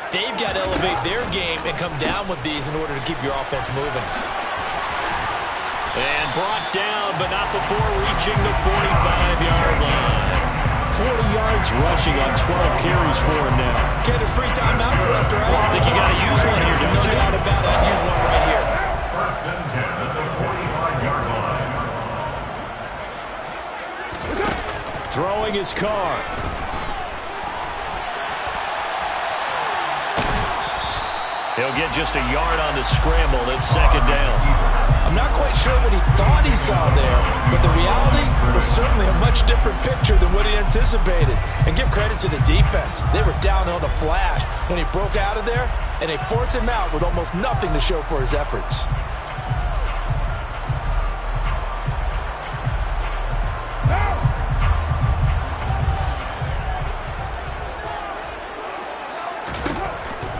they've got to elevate their game and come down with these in order to keep your offense moving. And brought down, but not before reaching the 45-yard line. 40 yards rushing on 12 carries for him now. Okay, there's 3 timeouts left, right? I think you got to use one here, don't you? No doubt about it. Use one right here. First and 10 at the 45-yard line. Throwing his Carr. He'll get just a yard on the scramble. That's second down. I'm not quite sure what he thought he saw there, but the reality was certainly a much different picture than what he anticipated. And give credit to the defense. They were down on the flash when he broke out of there, and they forced him out with almost nothing to show for his efforts.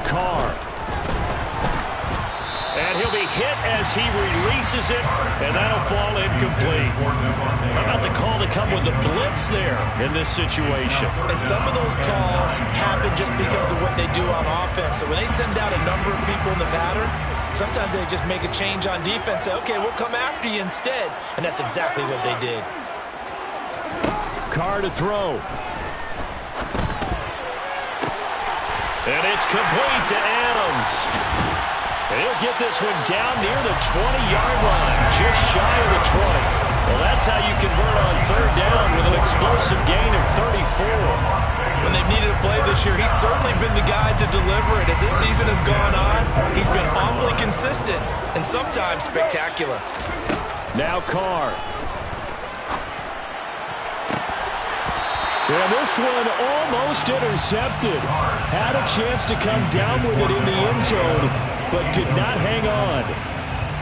Carr. And he'll be hit as he releases it, and that'll fall incomplete. How about the call to come with the blitz there in this situation? And some of those calls happen just because of what they do on offense. So when they send out a number of people in the pattern, sometimes they just make a change on defense, say, okay, we'll come after you instead. And that's exactly what they did. Carr to throw. And it's complete to Adams. And he'll get this one down near the 20-yard line, just shy of the 20. Well, that's how you convert on third down with an explosive gain of 34. When they've needed a play this year, he's certainly been the guy to deliver it. As this season has gone on, he's been awfully consistent and sometimes spectacular. Now Carr. And this one almost intercepted. Had a chance to come down with it in the end zone, but could not hang on.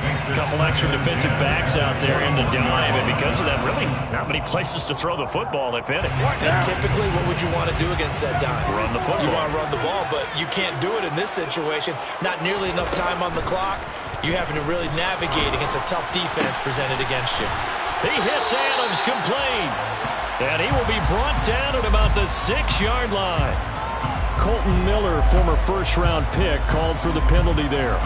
A couple extra defensive backs out there in the dime, and because of that, really not many places to throw the football, if any. And typically, what would you want to do against that dime? Run the football. You want to run the ball, but you can't do it in this situation. Not nearly enough time on the clock. You having to really navigate against a tough defense presented against you. He hits Adams complete. And he will be brought down at about the 6-yard line. Colton Miller, former first-round pick, called for the penalty there.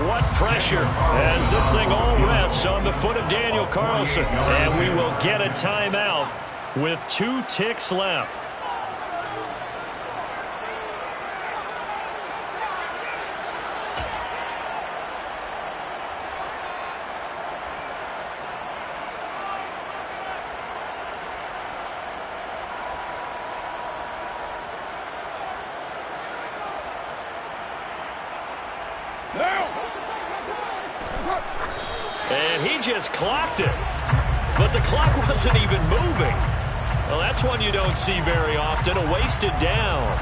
What pressure as this thing all rests on the foot of Daniel Carlson. And we will get a timeout with 2 ticks left. And he just clocked it. But the clock wasn't even moving. Well, that's one you don't see very often, a wasted down.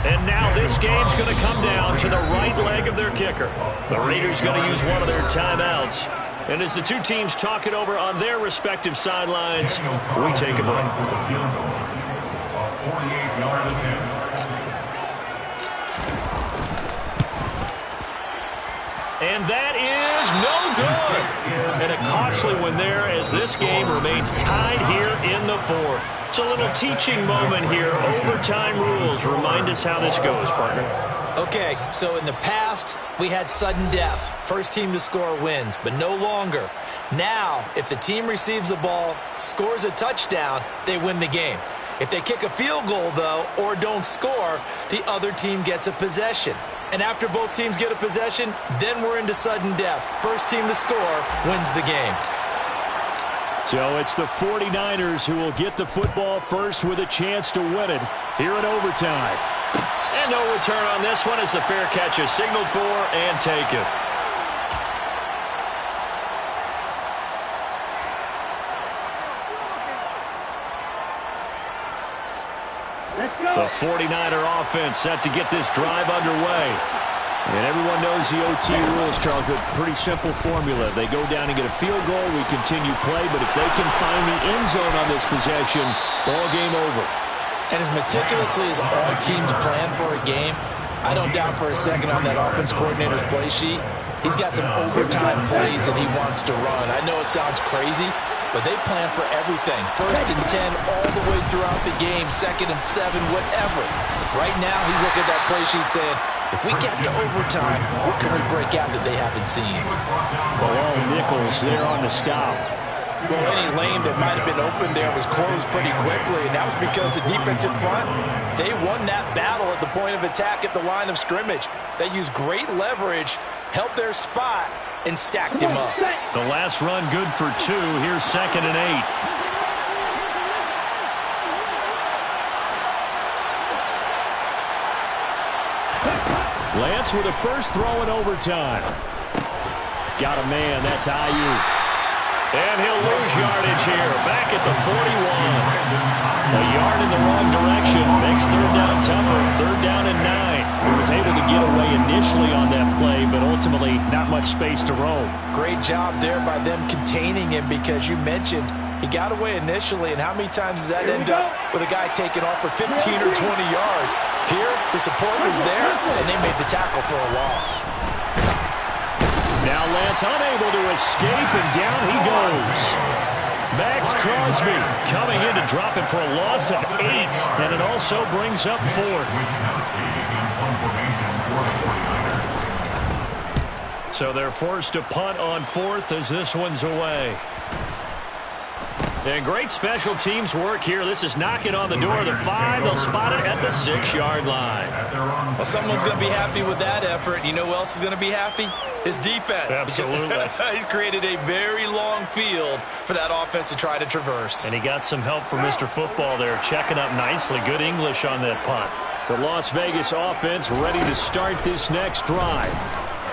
And now this game's going to come down to the right leg of their kicker. The Raiders going to use one of their timeouts. And as the two teams talk it over on their respective sidelines, we take a break. 48-yard attempt. And that is no good. And a costly one there as this game remains tied here in the 4th. It's a little teaching moment here. Overtime rules. Remind us how this goes, partner. Okay, so in the past, we had sudden death. First team to score wins, but no longer. Now, if the team receives the ball, scores a touchdown, they win the game. If they kick a field goal, though, or don't score, the other team gets a possession. And after both teams get a possession, then we're into sudden death. First team to score wins the game. So it's the 49ers who will get the football first with a chance to win it here in overtime. And no return on this one as the fair catch is signaled for and taken. The 49er offense set to get this drive underway. And everyone knows the OT rules, Charles, but pretty simple formula. They go down and get a field goal, we continue play, but if they can find the end zone on this possession, ball game over. And as meticulously as all teams plan for a game, I don't doubt for a second on that offense coordinator's play sheet, he's got some overtime plays that he wants to run. I know it sounds crazy, but they plan for everything. 1st and 10 all the way throughout the game, 2nd and 7, whatever. Right now, he's looking at that play sheet saying, if we get to overtime, what can we break out that they haven't seen? Well, all Nichols there on the stop. Well, any lane that might have been open there was closed pretty quickly, and that was because the defensive front, they won that battle at the point of attack at the line of scrimmage. They used great leverage, helped their spot, and stacked him up. The last run good for 2. Here's 2nd and 8. Lance with a first throw in overtime. Got a man. That's Ayuk. And he'll lose yardage here. Back at the 41. A yard in the wrong direction. Makes 3rd down tougher. 3rd down and 9. He was able to get away initially on that play, but ultimately not much space to roam. Great job there by them containing him because you mentioned he got away initially, and how many times does that end up with a guy taking off for 15 or 20 yards? Here, the support was there, and they made the tackle for a loss. Now Lance unable to escape, and down he goes. Max Crosby coming in to drop it for a loss of 8, and it also brings up 4th. So they're forced to punt on 4th as this one's away. And great special teams work here. This is knocking on the door of the 5. They'll spot it at the 6-yard line. Well, someone's going to be happy with that effort. You know who else is going to be happy? His defense. Absolutely. He's created a very long field for that offense to try to traverse. And he got some help from Mr. Football there, checking up nicely. Good English on that punt. The Las Vegas offense ready to start this next drive.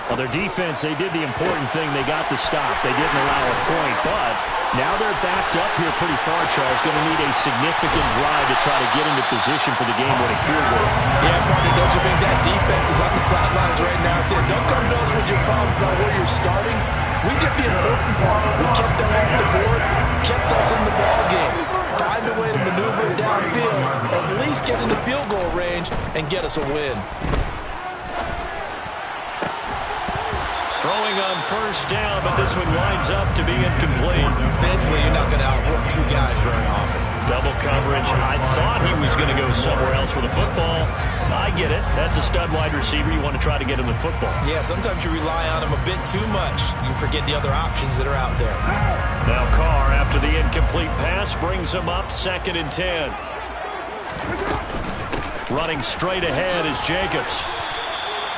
Well, their defense, they did the important thing. They got the stop. They didn't allow a point, but Now they're backed up here pretty far, Charles. Going to need a significant drive to try to get into position for the game-winning field goal. Yeah, partner, don't you think that defense is on the sidelines right now saying, don't come to us with your problems about where you're starting. We did the important part. We kept them off the board, kept us in the ball game. Find a way to maneuver it downfield, at least get into field goal range, and get us a win. Throwing on first down, but this one winds up to be incomplete. Basically, you're not going to outwork two guys very often. Double coverage. I thought he was going to go somewhere else with the football. I get it. That's a stud wide receiver. You want to try to get him the football. Yeah, sometimes you rely on him a bit too much. You forget the other options that are out there. Now Carr, after the incomplete pass, brings him up 2nd and 10. Running straight ahead is Jacobs.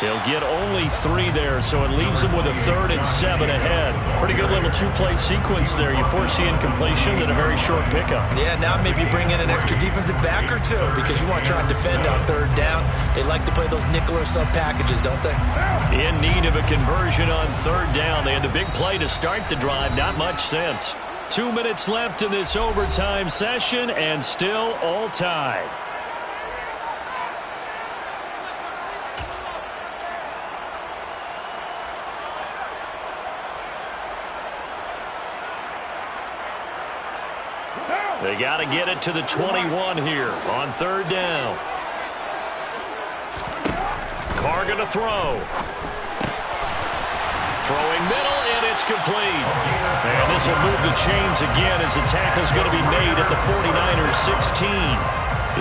He'll get only 3 there, so it leaves him with a 3rd and 7 ahead. Pretty good little two-play sequence there. You force the incompletion and a very short pickup. Yeah, now maybe bring in an extra defensive back or two because you want to try and defend on 3rd down. They like to play those nickel or sub packages, don't they? In need of a conversion on 3rd down. They had the big play to start the drive. Not much sense. 2 minutes left in this overtime session and still all tied. They got to get it to the 21 here on 3rd down. Carr going to throw. Throwing middle, and it's complete. And this will move the chains again as the tackle's going to be made at the 49ers 16.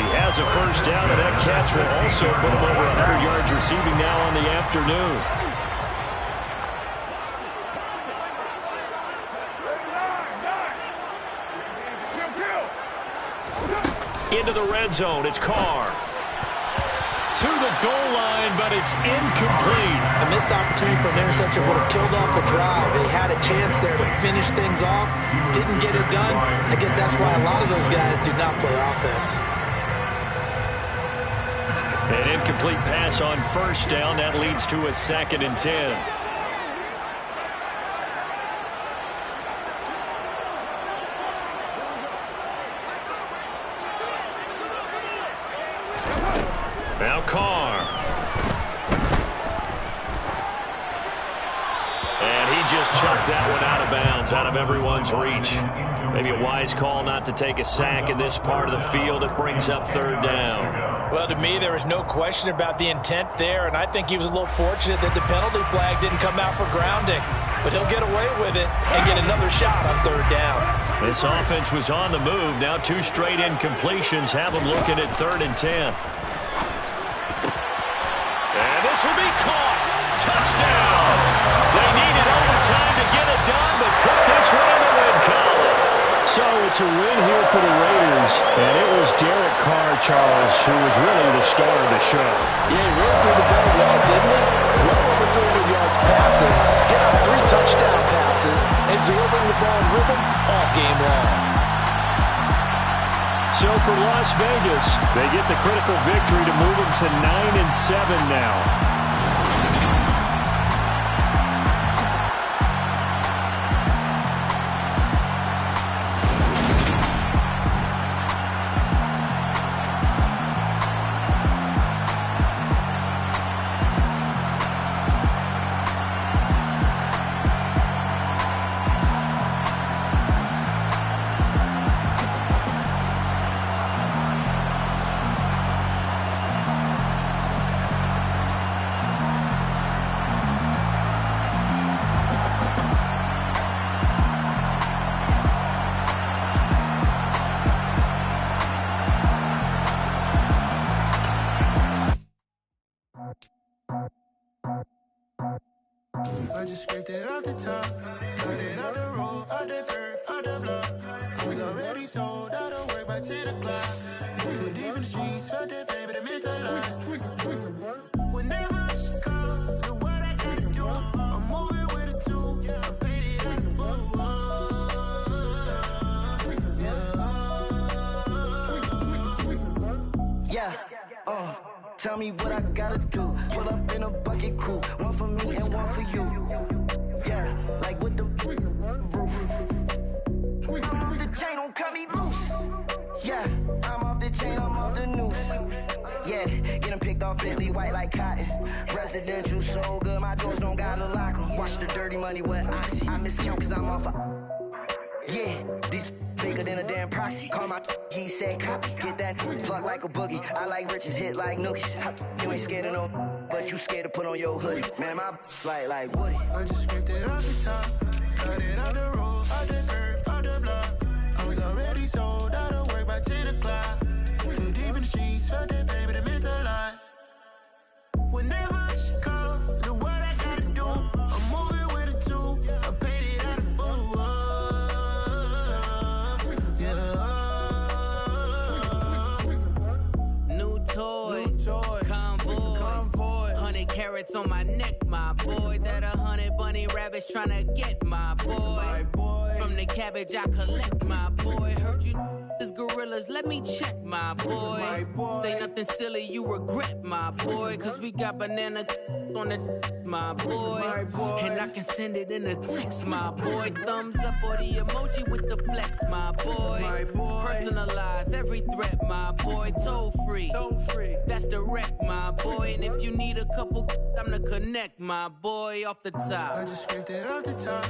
He has a first down, and that catch will also put him over 100 yards receiving now on the afternoon. Into the red zone, it's Carr. To the goal line, but it's incomplete. A missed opportunity for an interception would have killed off the drive. They had a chance there to finish things off. Didn't get it done. I guess that's why a lot of those guys do not play offense. An incomplete pass on first down. That leads to a 2nd and 10. Now Carr. And he just chucked that one out of bounds, out of everyone's reach. Maybe a wise call not to take a sack in this part of the field. It brings up 3rd down. Well, to me, there was no question about the intent there, and I think he was a little fortunate that the penalty flag didn't come out for grounding. But he'll get away with it and get another shot on 3rd down. This offense was on the move. Now 2 straight incompletions have them looking at 3rd and 10. And this will be caught. Touchdown. They needed overtime to get it done, but put this one in the win column. So it's a win here for the Raiders, and it was Derek Carr, Charles, who was really the star of the show. Yeah, he ran through the ball well, didn't he? Well over 300 yards passing, hit out 3 touchdown passes, absorbing the ball in rhythm all game long. So for Las Vegas, they get the critical victory to move them to 9-7 now. I just scraped it off the top, cut it off the road, off the curve, off the block. I was already sold, I don't work by 10 o'clock. Too deep in the streets, felt that pain, but it meant a lot. Whenever she calls, know what I gotta do. I'm moving with a tool, I paid it in full. Yeah, tell me what I gotta do. Pull up in a bucket crew, one for me and one for you. Yeah, like with the roof. chain, don't cut me loose. Yeah, I'm off the chain, I'm off the noose. Yeah, get them picked off Bentley, white like cotton. Residential so good, my doors don't gotta lock them. Watch the dirty money with Oxy. I miscount cause I'm off a... Yeah, these bigger than a damn proxy. Call my he said copy. Get that plug like a boogie. I like riches, hit like nookies. You ain't scared of no, but you scared to put on your hoodie. Man, my like Woody. I just scraped it off the top, cut it out the road, out the curve, out the block. I was already sold out of work by 10 o'clock. Too deep in the streets, felt that baby, that meant a lot. Whenever she calls, do what I gotta do. I'm moving with a two, I paid it out of full. Yeah. New toys, convoys, 100 carats on my neck, my boy. That 100 bunny rabbits tryna get my boy. From the cabbage I collect, my boy. Heard you is gorillas, let me check, my boy. Say nothing silly, you regret, my boy. Cause we got banana on the my boy. And I can send it in a text, my boy. Thumbs up or the emoji with the flex, my boy. Personalize every threat, my boy. Toll free, that's direct, my boy. And if you need a couple, I'm the connect, my boy. Off the top, I just scraped it off the top,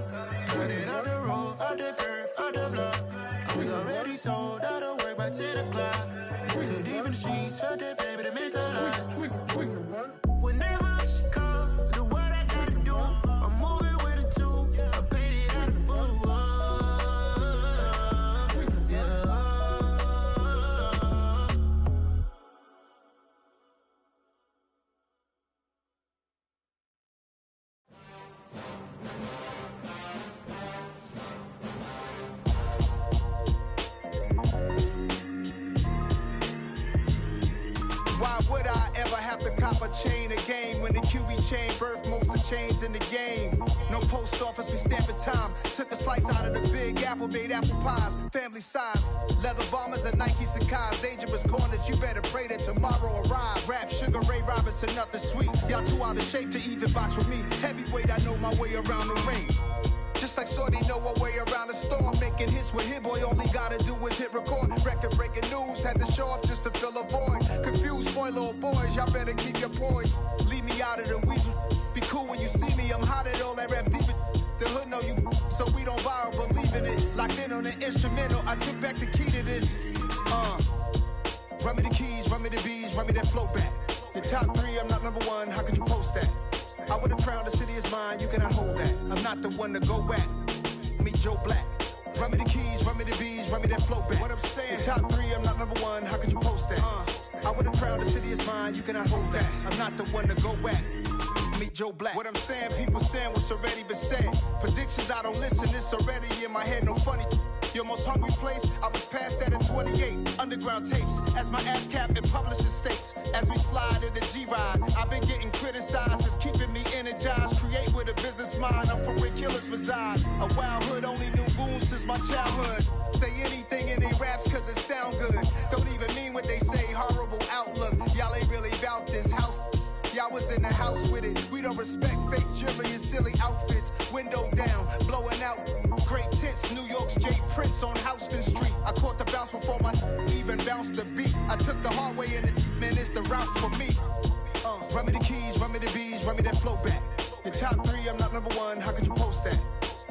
cut it out the road, out the curve, out the block. I was already sold out of work by 10 o'clock. Too deep in the streets, felt that baby, that meant a lot. Whenever she calls, do what I gotta do. I'm moving with a two, I paid it out of full. Yeah. Why would I ever have to cop a chain again when the QB chain birthed most of chains in the game? No post office, we stamping time. Took a slice out of the big apple, made apple pies, family size. Leather bombers and Nike Sacai's. Dangerous corners, you better pray that tomorrow arrive. Rap, Sugar Ray Robinson, nothing sweet. Y'all too out of shape to even box with me. Heavyweight, I know my way around the ring. Just like Shorty know her way around the storm. Making hits with Hit Boy, all he gotta do is hit record. Record breaking news, had to show up just to fill a void. Confused, boy, little boys, y'all better keep your poise. Leave me out of the weasel. Be cool when you see me, I'm hot at all that rap deep. The hood know you, so we don't borrow, believe in it. Locked in on the instrumental, I took back the key to this. Run me the keys, run me the bees, run me that flow back. Your top three, I'm not number one, how could you post that? I would've crowned the city is mine, you cannot hold that. I'm not the one to go back. Meet Joe Black. Run me the keys, run me the bees, run me that flow back. What I'm saying, your top three, I'm not number one, how could you post that? I would've crowned the city is mine, you cannot hold that. I'm not the one to go back. Meet Joe Black. What I'm saying, people saying what's already been said. Predictions, I don't listen, it's already in my head, no funny. Your most hungry place, I was past that at 28. Underground tapes, as my ass cap in publishing states. As we slide in the G-Ride, I've been getting criticized, it's keeping me energized. Create with a business mind, I'm from where killers reside. A wild hood, only knew goons since my childhood. Say anything in they raps cause it sound good. Don't even mean what they say, horrible outlook. Y'all ain't really about this house. Y'all was in the house with it. We don't respect fake jewelry and silly outfits. Window down, blowing out great tents. New York's J. Prince on Houston Street. I caught the bounce before my even bounced the beat. I took the hard way in it, man, it's the route for me. Run me the keys, run me the bees, run me that flow back. Your top three, I'm not number one, how could you post that?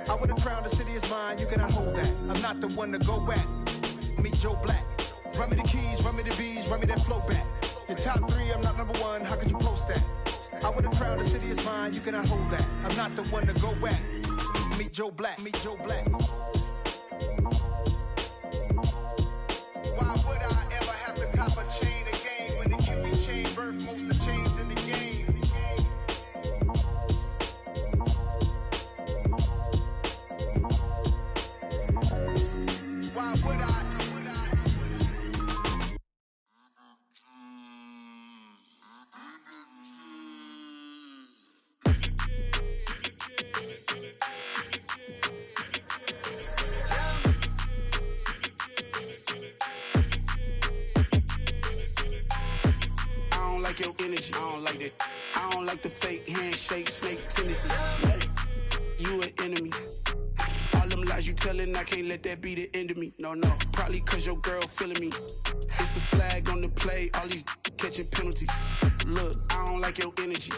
I would've crowned the city is mine, you cannot hold that. I'm not the one to go back. Meet Joe Black. Run me the keys, run me the bees, run me that flow back. Your top three, I'm not number one, how could you post that? I would've crowned the city is mine, you cannot hold that. I'm not the one to go back. Meet Joe Black, meet Joe Black. Why would I ever have to cop a chain again when the QB chain birthed most of chains in the game? Why would I? Your energy, I don't like that. I don't like the fake handshake, snake tendency. You an enemy. All them them lies you telling, I can't let that be the end of me. No, probably cause your girl feeling me. It's a flag on the play, all these catching penalties. Look, I don't like your energy.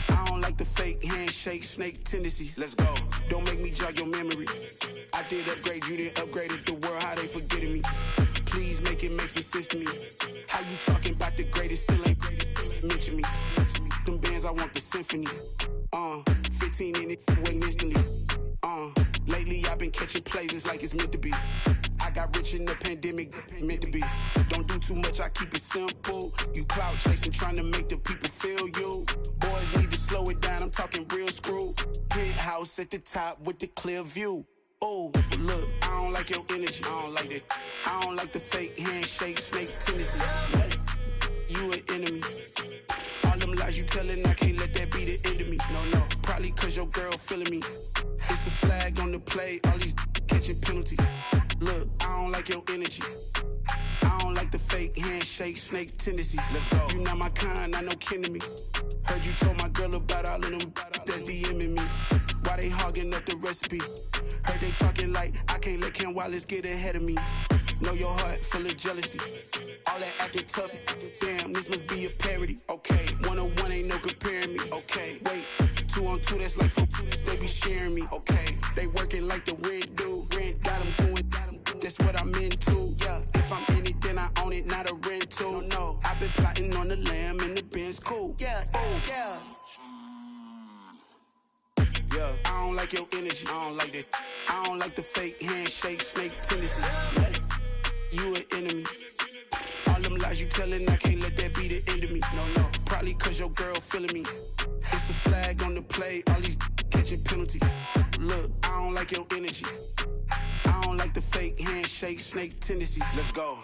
I don't like the fake handshake, snake tendency. Let's go. Don't make me jog your memory. I did upgrade, you didn't upgrade it. The world, how they forgetting me. Please make it make some sense to me. How you talking about the greatest, still ain't greatest, mention me. Them bands, I want the symphony. 15 in it, wasn't instantly. Lately I've been catching plays, it's like it's meant to be. I got rich in the pandemic, meant to be. Don't do too much, I keep it simple. You clout chasing, trying to make the people feel you. Boys need to slow it down, I'm talking real screw. Penthouse at the top with the clear view. Oh, look, I don't like your energy, I don't like that. I don't like the fake handshake, snake tendency. You an enemy. All them lies you telling, I can't let that be the end of me. No, probably cause your girl feeling me. It's a flag on the play, all these catching penalties. Look, I don't like your energy. I don't like the fake handshake, snake tendency. Let's go. You not my kind, I know kin to me. Heard you told my girl about all of them that's DMing me. Why they hogging up the recipe? Heard they talking like I can't let Ken Wallace get ahead of me. Know your heart full of jealousy. All that acting tough, damn, this must be a parody. Okay, 1-on-1 ain't no comparing me. Okay, wait, 2-on-2, that's like 4-2, they be sharing me. Okay, they working like the rent do. Rent got them doing, that's what I'm into. Yeah, if I'm in it, then I own it, not a rental. No, I've been plotting on the lamb and the Benz cool. Yeah, yeah. Yeah, I don't like your energy, I don't like that. I don't like the fake handshake, snake tendency. You an enemy. All them lies you telling, I can't let that be the end of me. No, probably cause your girl feeling me. It's a flag on the play, all these catching penalties. Look, I don't like your energy. I don't like the fake handshake, snake tendency. Let's go.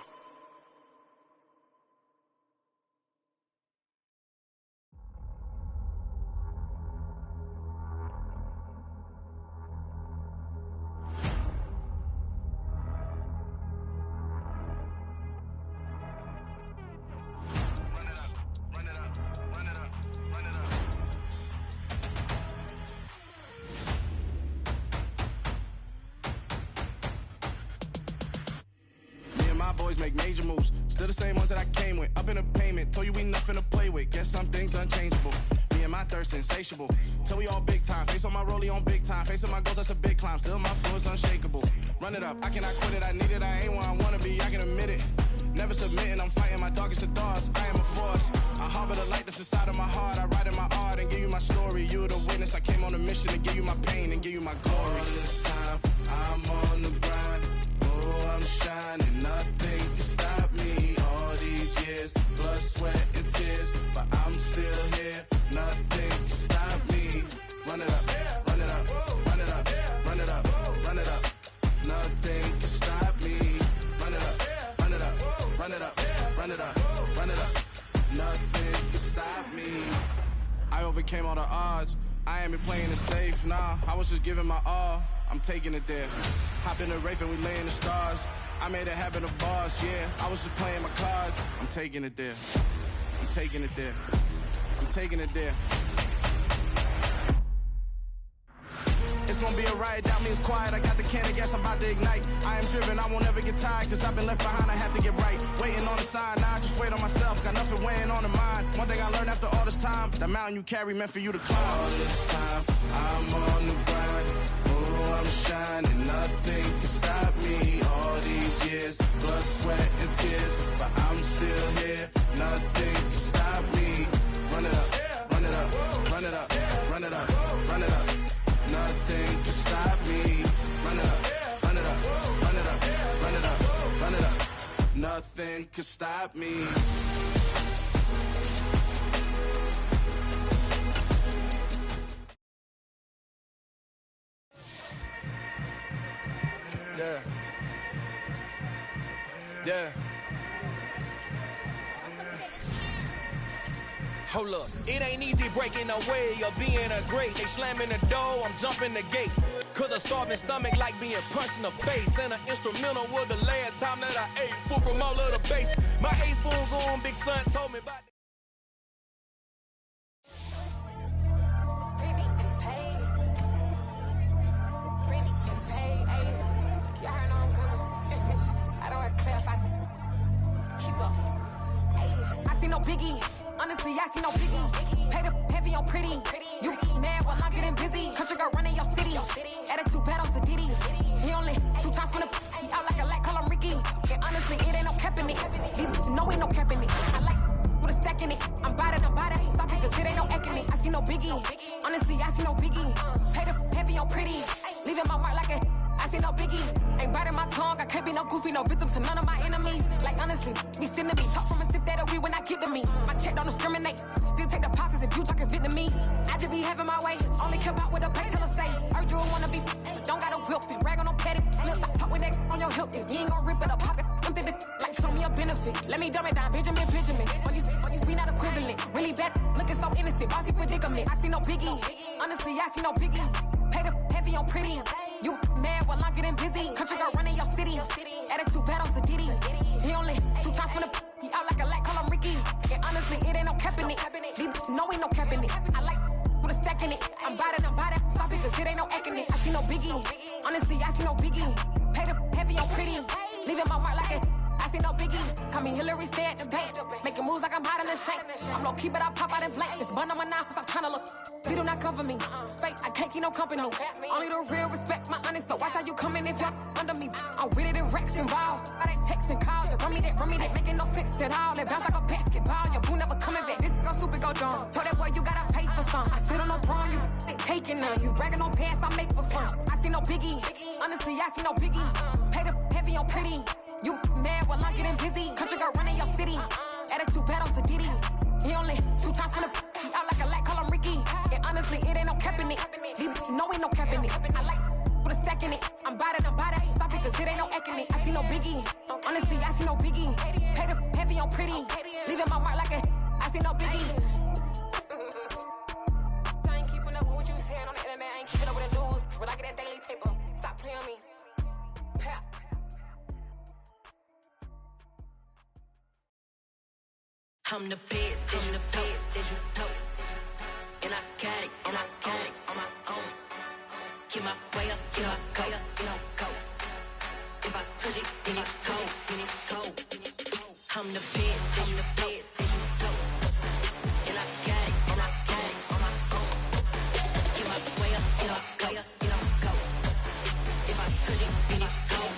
Boys make major moves, still the same ones that I came with. Up in a payment, told you we nothing to play with. Guess some things unchangeable. Me and my thirst insatiable. Till we all big time. Face on my rollie on big time. Facing my goals, that's a big climb. Still my flow is unshakable. Run it up, I cannot quit it. I need it, I ain't where I wanna be. I can admit it. Never submitting, I'm fighting my darkest of thoughts. I am a force. I harbor the light that's inside of my heart. I write in my art and give you my story. You're the witness. I came on a mission to give you my pain and give you my glory. All this time, I'm on the grind. Oh, I'm shining. Nothing can stop me. All these years, blood, sweat, and tears. But I'm still here. Nothing can stop me. Run it up, run it up, run it up, run it up, run it up. Nothing can stop me. Run it up, run it up, run it up, run it up, run it up. Nothing can stop me. I overcame all the odds. I ain't been playing it safe, nah. I was just giving my all. I'm taking it there. Hop in the Wraith and we lay in the stars. I made it happen to boss, yeah. I was just playing my cards. I'm taking it there. I'm taking it there. I'm taking it there. It's gonna be a riot, doubt me it's quiet. I got the can of gas, I'm about to ignite. I am driven, I won't ever get tired, cause I've been left behind, I have to get right. Waiting on the sign, now I just wait on myself. Got nothing weighing on the mind. One thing I learned after all this time, the mountain you carry meant for you to climb. All this time, I'm on the grind. Oh, I'm shining, nothing can stop me. All these years, blood, sweat, and tears. But I'm still here, nothing can stop me. Run it up, run it up, run it up, run it up, run it up. Nothing can stop me. Run it up, run it up, run it up, run it up, run it up. Nothing can stop me. Yeah. Yeah. Hold up, it ain't easy breaking away or being a great. They slamming the door, I'm jumping the gate. Cause a starving stomach like being punched in the face. And an instrumental was the last time that I ate. Food from all of the base. My A-spoon going, big son told me about Pretty and paid. biggie. Honestly, I see no biggie. Pay the heavy on pretty. You mad while I'm getting busy. Country girl running your city. Attitude bad on Diddy. He only 2 times from the he out like a light, call him Ricky. And honestly, it ain't no cap in it. These no ain't no cap in it. I like with a stack in it. I'm about it. Stop it, cause it ain't no eck in it. I see no biggie. Honestly, I see no biggie. Pay the heavy on pretty. Leaving my mark like a I see no biggie. Ain't biting my tongue. I can't be no goofy, no victim to none of my enemies. Like honestly, be sending me talk from a sip that a weed when I get to me. My check don't discriminate. Still take deposits if you talking Vietnamese. I just be having my way. Only come out with a pay till I say. Urge you wanna be. Don't gotta whip it. Rag on no petty. Flip, I talk with that on your hip. If you ain't gon' rip it or pop it. I'm thinking like show me a benefit. Let me dumb it down, Benjamin. When you be not equivalent. Really bad, looking so innocent. Bossy predicament. I see no biggie. Honestly, I see no biggie. Pay the heavy on pretty. You mad while I'm getting busy. Country girl running your city. Attitude bad on Diddy. He only 2 times from the he out like a light, call him Ricky. And honestly, it ain't no cap in it. These no ain't no cap in it. I like with a stack in it. I'm about it. Stop it, cause it ain't no eck in it. I see no biggie. Honestly, I see no biggie. Pay the heavy on pretty. Leaving my mark like a I see no biggie. Call me Hillary, stay at the bank. Making moves like I'm hot in the shank. I'm low key, but I pop out in blank. This bun on my knife, stop trying to look. They do not cover me. Fake, I can't keep no company. Only the real respect my honest. So watch how you coming if you're under me. I'm with it in Rex involved. I they text and calls. Run me that, making no sense at all. It bounce like a basketball. Your boo never coming back. This go stupid, go dumb. Told that boy you gotta pay for some. I sit on no throne, you they taking none. You bragging on pants, I make for fun. I see no biggie. Honestly, I see no biggie. Pay the heavy on pretty. You mad while I'm getting busy. Country girl running your city. Attitude bad on Diddy. He only 2 times from the he out like a light, call him Ricky. And honestly, it ain't no cap in it. No ain't no cap in it. I like with a stack in it. I'm about it. Stop it, cause it ain't no eck in it. I see no biggie. Honestly, I see no biggie. Pay the heavy on pretty. Leaving my mark like a I see no biggie. I ain't keeping up with what you saying on the internet. I ain't keeping up with the news. But I get that daily paper. Stop playing me. Pap. I'm the best, and you know. And I got it on my own. Get my way up, get my go. If I touch it, then it's cold. I'm the best, and you know. And I got it on my own. Get my way up, get my go. If I touch it, then it's cold.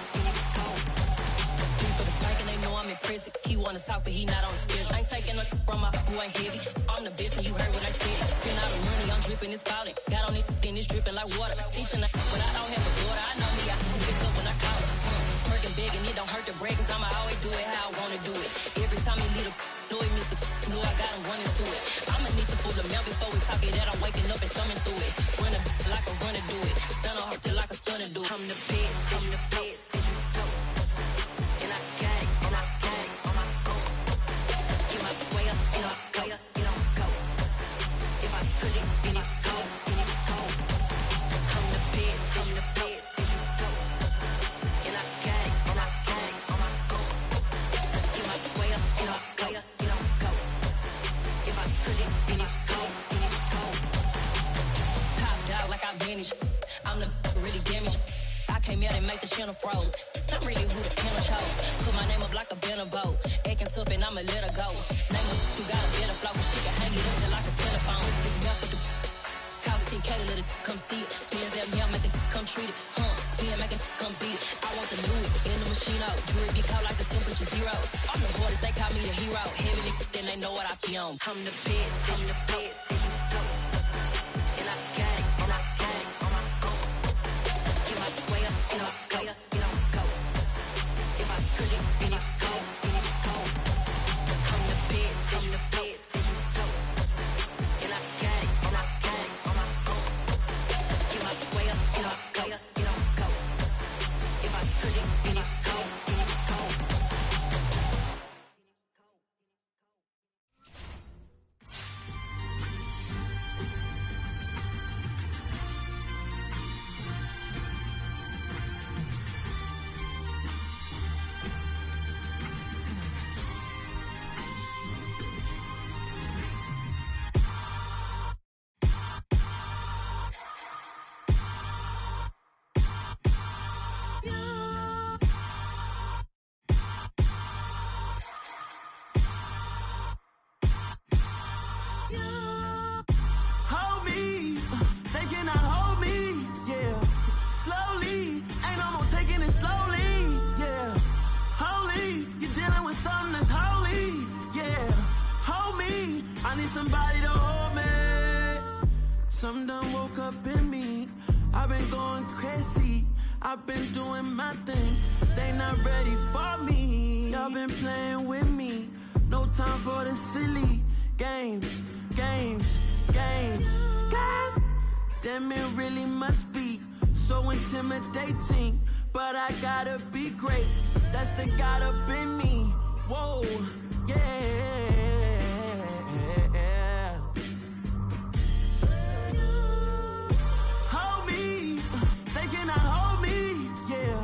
For the bank and they know I'm impressive. He wanna talk, but he not on the schedule. I ain't taking no from my who ain't heavy. I'm the best and you heard what I said. Spend all the money, I'm dripping, it's falling. Got on it, then it's dripping like water. Teaching her, but I don't have a daughter. I know me, I can pick up when I call her. Working big and it don't hurt the break, cause I'ma always do it how I wanna do it. Every time he lead a know he missed the know I got him running to it. I'ma need to pull the mail before we talk it that I'm waking up and thumbing through it. Run a like a runner do it. Stun on her till like a stunner do it. I'm the best, and you know. And I got it on my own. Get my way up, get my go. If I touch it, then it's cold. I'm the best, and you know. And I got it on my own. Get my way up, get my go. If I touch it, then it's cold. Top dog like I vanished. I'm the really damaged. I came out and make the channel froze. I'm really who the panel chose. Put my name up like a banner boat. Acting tough and I'ma let her go. Name her who got a better flow. She can hang it up just like a telephone. Stick me up with the cost 10K to let it come see it. Hands at me, I make it come treat it. Spin, make it come beat it. I want the new in the machine out. Jewelry be cold like the temperature 0. I'm the hardest, they call me the hero. Heavy then they know what I be on. I'm the best, and you know. And I got it on my own. Get my way up, get my go. If I touch it, then it's cold. I'm the best, and you know. And I got it on my own. Get my way up, get my go. If I touch it, then it's cold. need somebody to hold me. Something done woke up in me. I've been going crazy. I've been doing my thing. They not ready for me. Y'all been playing with me. No time for the silly games. Damn, it really must be so intimidating. But I gotta be great. That's the God up in me. Whoa, yeah. Hold me, they cannot hold me, yeah.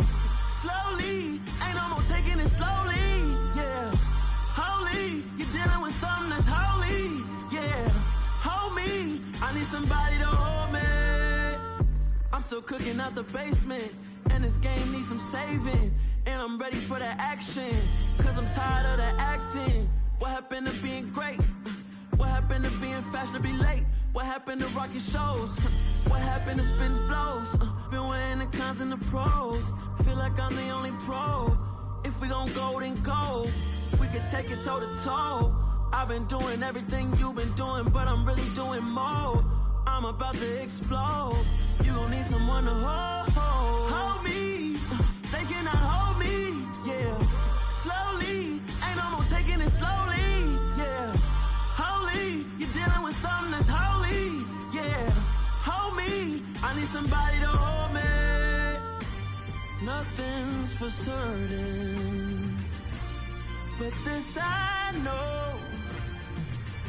Slowly, ain't no more taking it slowly, yeah. Holy, you're dealing with something that's holy, yeah. Hold me, I need somebody to hold me. I'm still cooking out the basement, and this game needs some saving. And I'm ready for the action, cause I'm tired of the acting. What happened to being great? What happened to being fashionably late? What happened to rocking shows? What happened to spitting flows? Been weighing the cons and the pros. Feel like I'm the only pro. If we gon' go, then go. We could take it toe to toe. I've been doing everything you've been doing, but I'm really doing more. I'm about to explode. You gon' need someone to hold me. They cannot hold me, yeah. Slowly, ain't no more taking it slowly, yeah. Holy, you're dealing with something that's holy, yeah. Hold me, I need somebody to hold me. Nothing's for certain, but this I know.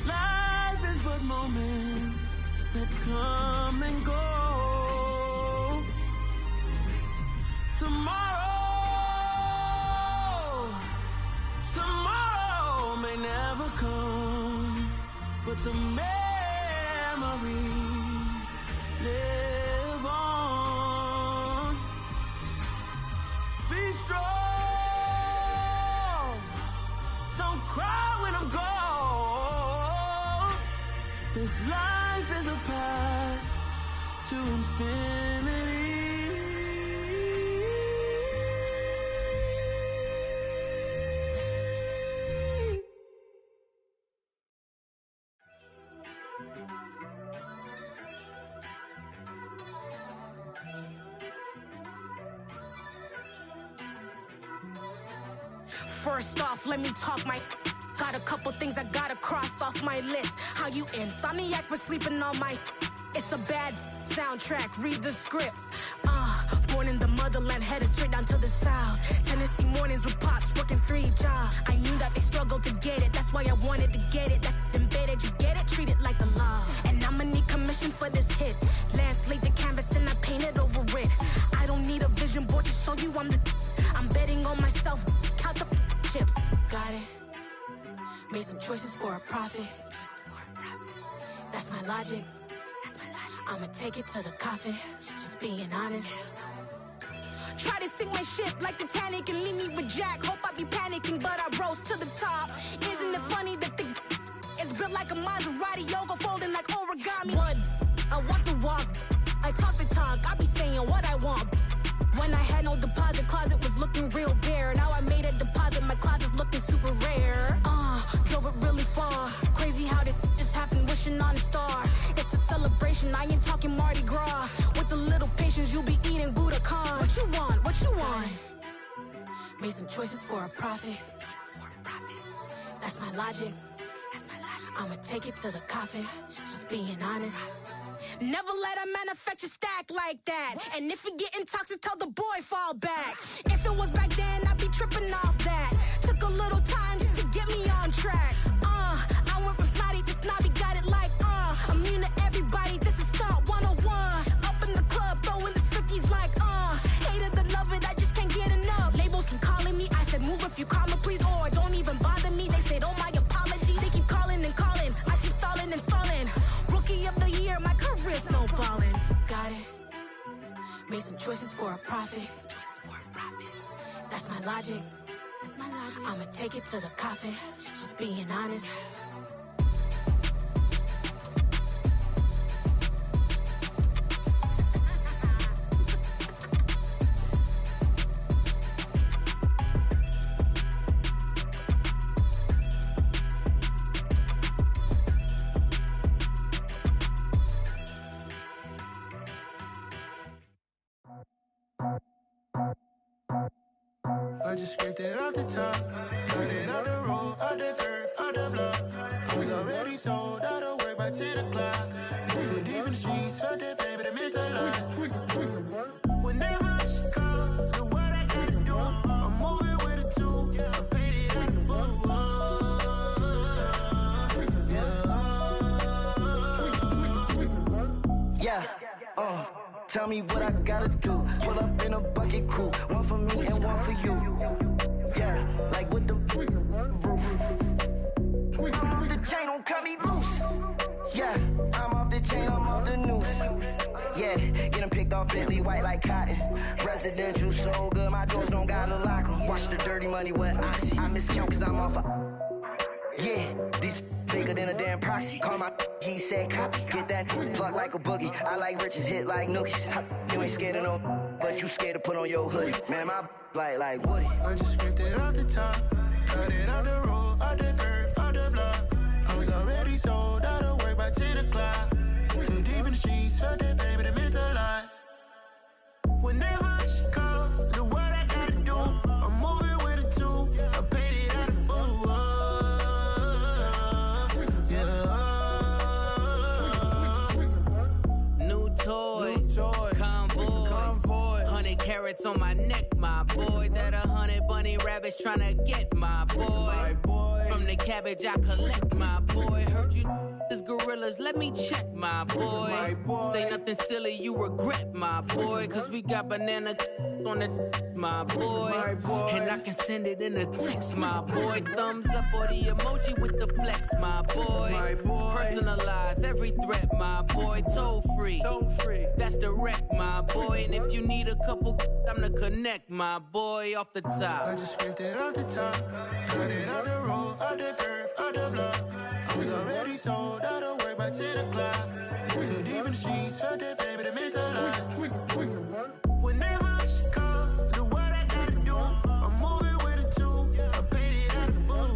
Life is but moments that come and go. Tomorrow may never come, but the memories live on. Be strong, don't cry when I'm gone. This life is a path to infinity. First off, let me talk my. Got a couple things I gotta cross off my list. How you insomniac for sleeping on my. It's a bad soundtrack, read the script. Born in the motherland, headed straight down to the south. Tennessee mornings with pops, working 3 jobs. I knew that they struggled to get it, that's why I wanted to get it. That embedded, you get it, treat it like a law. And I'ma need commission for this hit. Lance laid the canvas and I painted over it. I don't need a vision board to show you I'm betting on myself, count the chips. Got it. Made some choices for a profit. That's my logic. I'ma take it to the coffin. Just being honest. Try to sink my ship like Titanic and leave me with Jack. Hope I be panicking, but I rose to the top. Isn't it funny that the is built like a Maserati, yoga folding like origami? What? I walk the walk, I talk the talk. I be saying what I want. When I had no deposit, closet was looking real bare. Now I made a deposit, my closet's looking super rare. Drove it really far. Crazy how did just happen, wishing on a star. It's a celebration, I ain't talking Mardi Gras. With a little patience, you'll be eating Budokan. What you want? What you want? Made some choices for a profit. That's my logic. I'ma take it to the coffin. Just being honest. Never let a manufacture stack like that. And if it getting toxic, tell the boy fall back. If it was back then, I'd be tripping off that. Took a little time just to get me on track. I went from snotty to snobby, got it like immune to everybody, this is stunt 101. Up in the club, throwing the cookies like hate it or love it, I just can't get enough. Labels keep calling me, I said move if you call me please, or don't even bother me. They said oh my apologies, they keep calling and calling. I keep stalling and stalling. Rookie of the year, my career snowballing. Got it. Made some choices for a profit. That's my logic. I'ma take it to the coffin. Just being honest. I just scraped it off the top. Got it on the road, on the curve, on the block. I was already sold, out of work by 10 o'clock. Too deep in the streets, felt that baby, that meant a lot. Whenever she calls, the what I gotta do, I'm moving with a two. I paid it out the full. Yeah, tell me what I gotta do. Pull up in a bucket crew, one for me and one for you. Yeah, like with the roof. I'm off the chain, don't cut me loose. Yeah, I'm off the chain, I'm off the noose. Yeah, getting picked off Bentley, white like cotton. Residential so good, my doors don't gotta lock 'em. Watch the dirty money with Oxy. I miscount cause I'm off a... Yeah, these bigger than a damn proxy. Call my he said copy. Get that plug like a boogie. I like riches, hit like nookies. You ain't scared of no, but you scared to put on your hoodie. Man, my like Woody. I just scraped it off the top. Got it on the road, on the curve, on the block. I was already sold, out of work by 10 o'clock. Too deep in the streets, felt that baby, that meant a lot. Whenever she calls, the what I gotta do, I'm moving with a two. I paid it out of full. Toys, convoy, 100 carats on my neck, my boy. That 100 bunny rabbits tryna get my boy. From the cabbage I collect, my boy. Heard you is gorillas, let me check, my boy. Say nothing silly, you regret, my boy. Cause we got banana on the my boy. And I can send it in a text, my boy. Thumbs up or the emoji with the flex, my boy. Personalize every threat, my boy. Toll free, that's direct, my boy. And if you need a couple, I'm to connect, my boy, off the top. I just scraped it off the top. Got it on the road, on the curve, on the block. I was already sold, out of work by 10 o'clock. Too deep in the streets, felt that baby, that meant a lot. Whenever she calls, the what I gotta do, I'm moving with a two. I paid it out of full.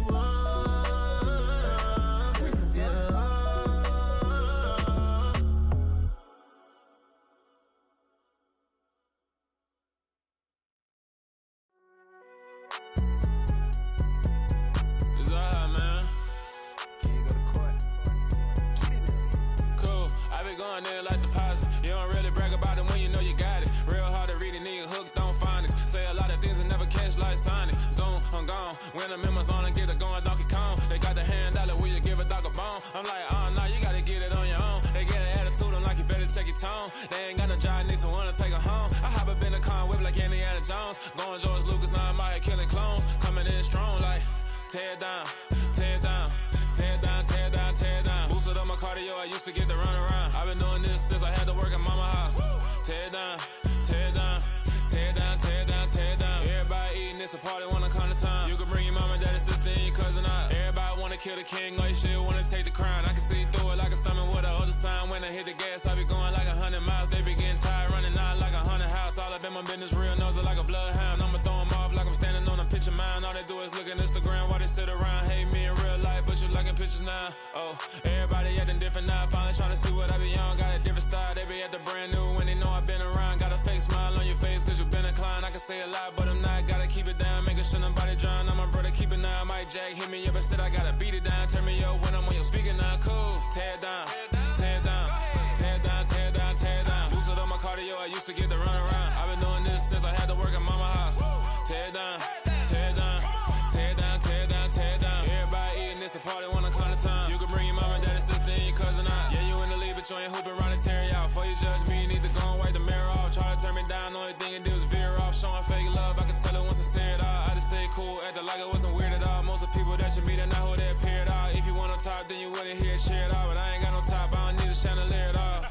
There like deposit. You don't really brag about it when you know you got it. Real hard to read it, nigga hooked on phonics. Say a lot of things and never catch like Sonic. Zoom, I'm gone. When I'm in my zone and get it going Donkey Kong. They got the hand dollar, will you give a dog a bone? I'm like, oh no, you gotta get it on your own. They get an attitude, I'm like, you better check your tone. They ain't got no job, need someone to take her home. I hop up in the car, whip like Indiana Jones. Going George Lucas, now I'm out here killing clones. Coming in strong like, tear down, tear down. Tear down, tear down, tear down. Boosted up my cardio, I used to get to run around. I've been doing this since I had to work at mama house. Tear down, tear down, tear down, tear down, tear down. Everybody eating, it's a party when I come to time. You can bring your mama, daddy, sister, and your cousin out. Everybody wanna kill the king, or you shit wanna take the crown. I can see through it like a stomach with a other sign. When I hit the gas, I be going like 100 miles. They be getting tired, running out like 100 house. All up in my business, real nose like a bloodhound. I'ma throw 'em off like I'm standing on a picture mound. All they do is look at Instagram while they sit around. Hate me in real life, but you liking pictures now. Oh, everybody acting different now. Finally trying to see what I be on. Got a different style, they be at the brand new when they know I've been around. Got a fake smile on your face cause you been inclined. I can say a lot, but I'm not. Gotta keep it down, making sure nobody drown. I'm my brother, keep it now. Mike Jack hit me up and said I gotta beat it down. Turn me up when I'm on your speaker now. Cool, tear down, tear down, tear down, tear down, tear down. Boosted up my cardio, I used to get to run around. I've been doing this since I had to work at mama house. Tear down, tear down, tear down, tear down, tear down. Everybody eating, it's a party when I come to time. You can bring your mama, daddy, sister, and your cousin out. Yeah, you in the lead, but you ain't hooping around and tear you out. Before you judge me, you need to go and wipe the mirror off. Try to turn me down, the only thing you do is veer off. Showing fake love, I can tell it once I see it all. I just stay cool, acting like it wasn't weird at all. Most of the people that you meet are not who they appear at all. If you want on top, then you wouldn't hear it cheer at all. But I ain't got no top, I don't need a chandelier at all.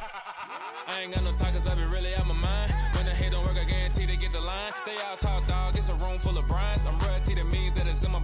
I ain't got no time cause I be really out my mind. When the hate don't work, I guarantee they get the line. They all talk dog, it's a room full of brinds. I'm royalty, that means that it's in my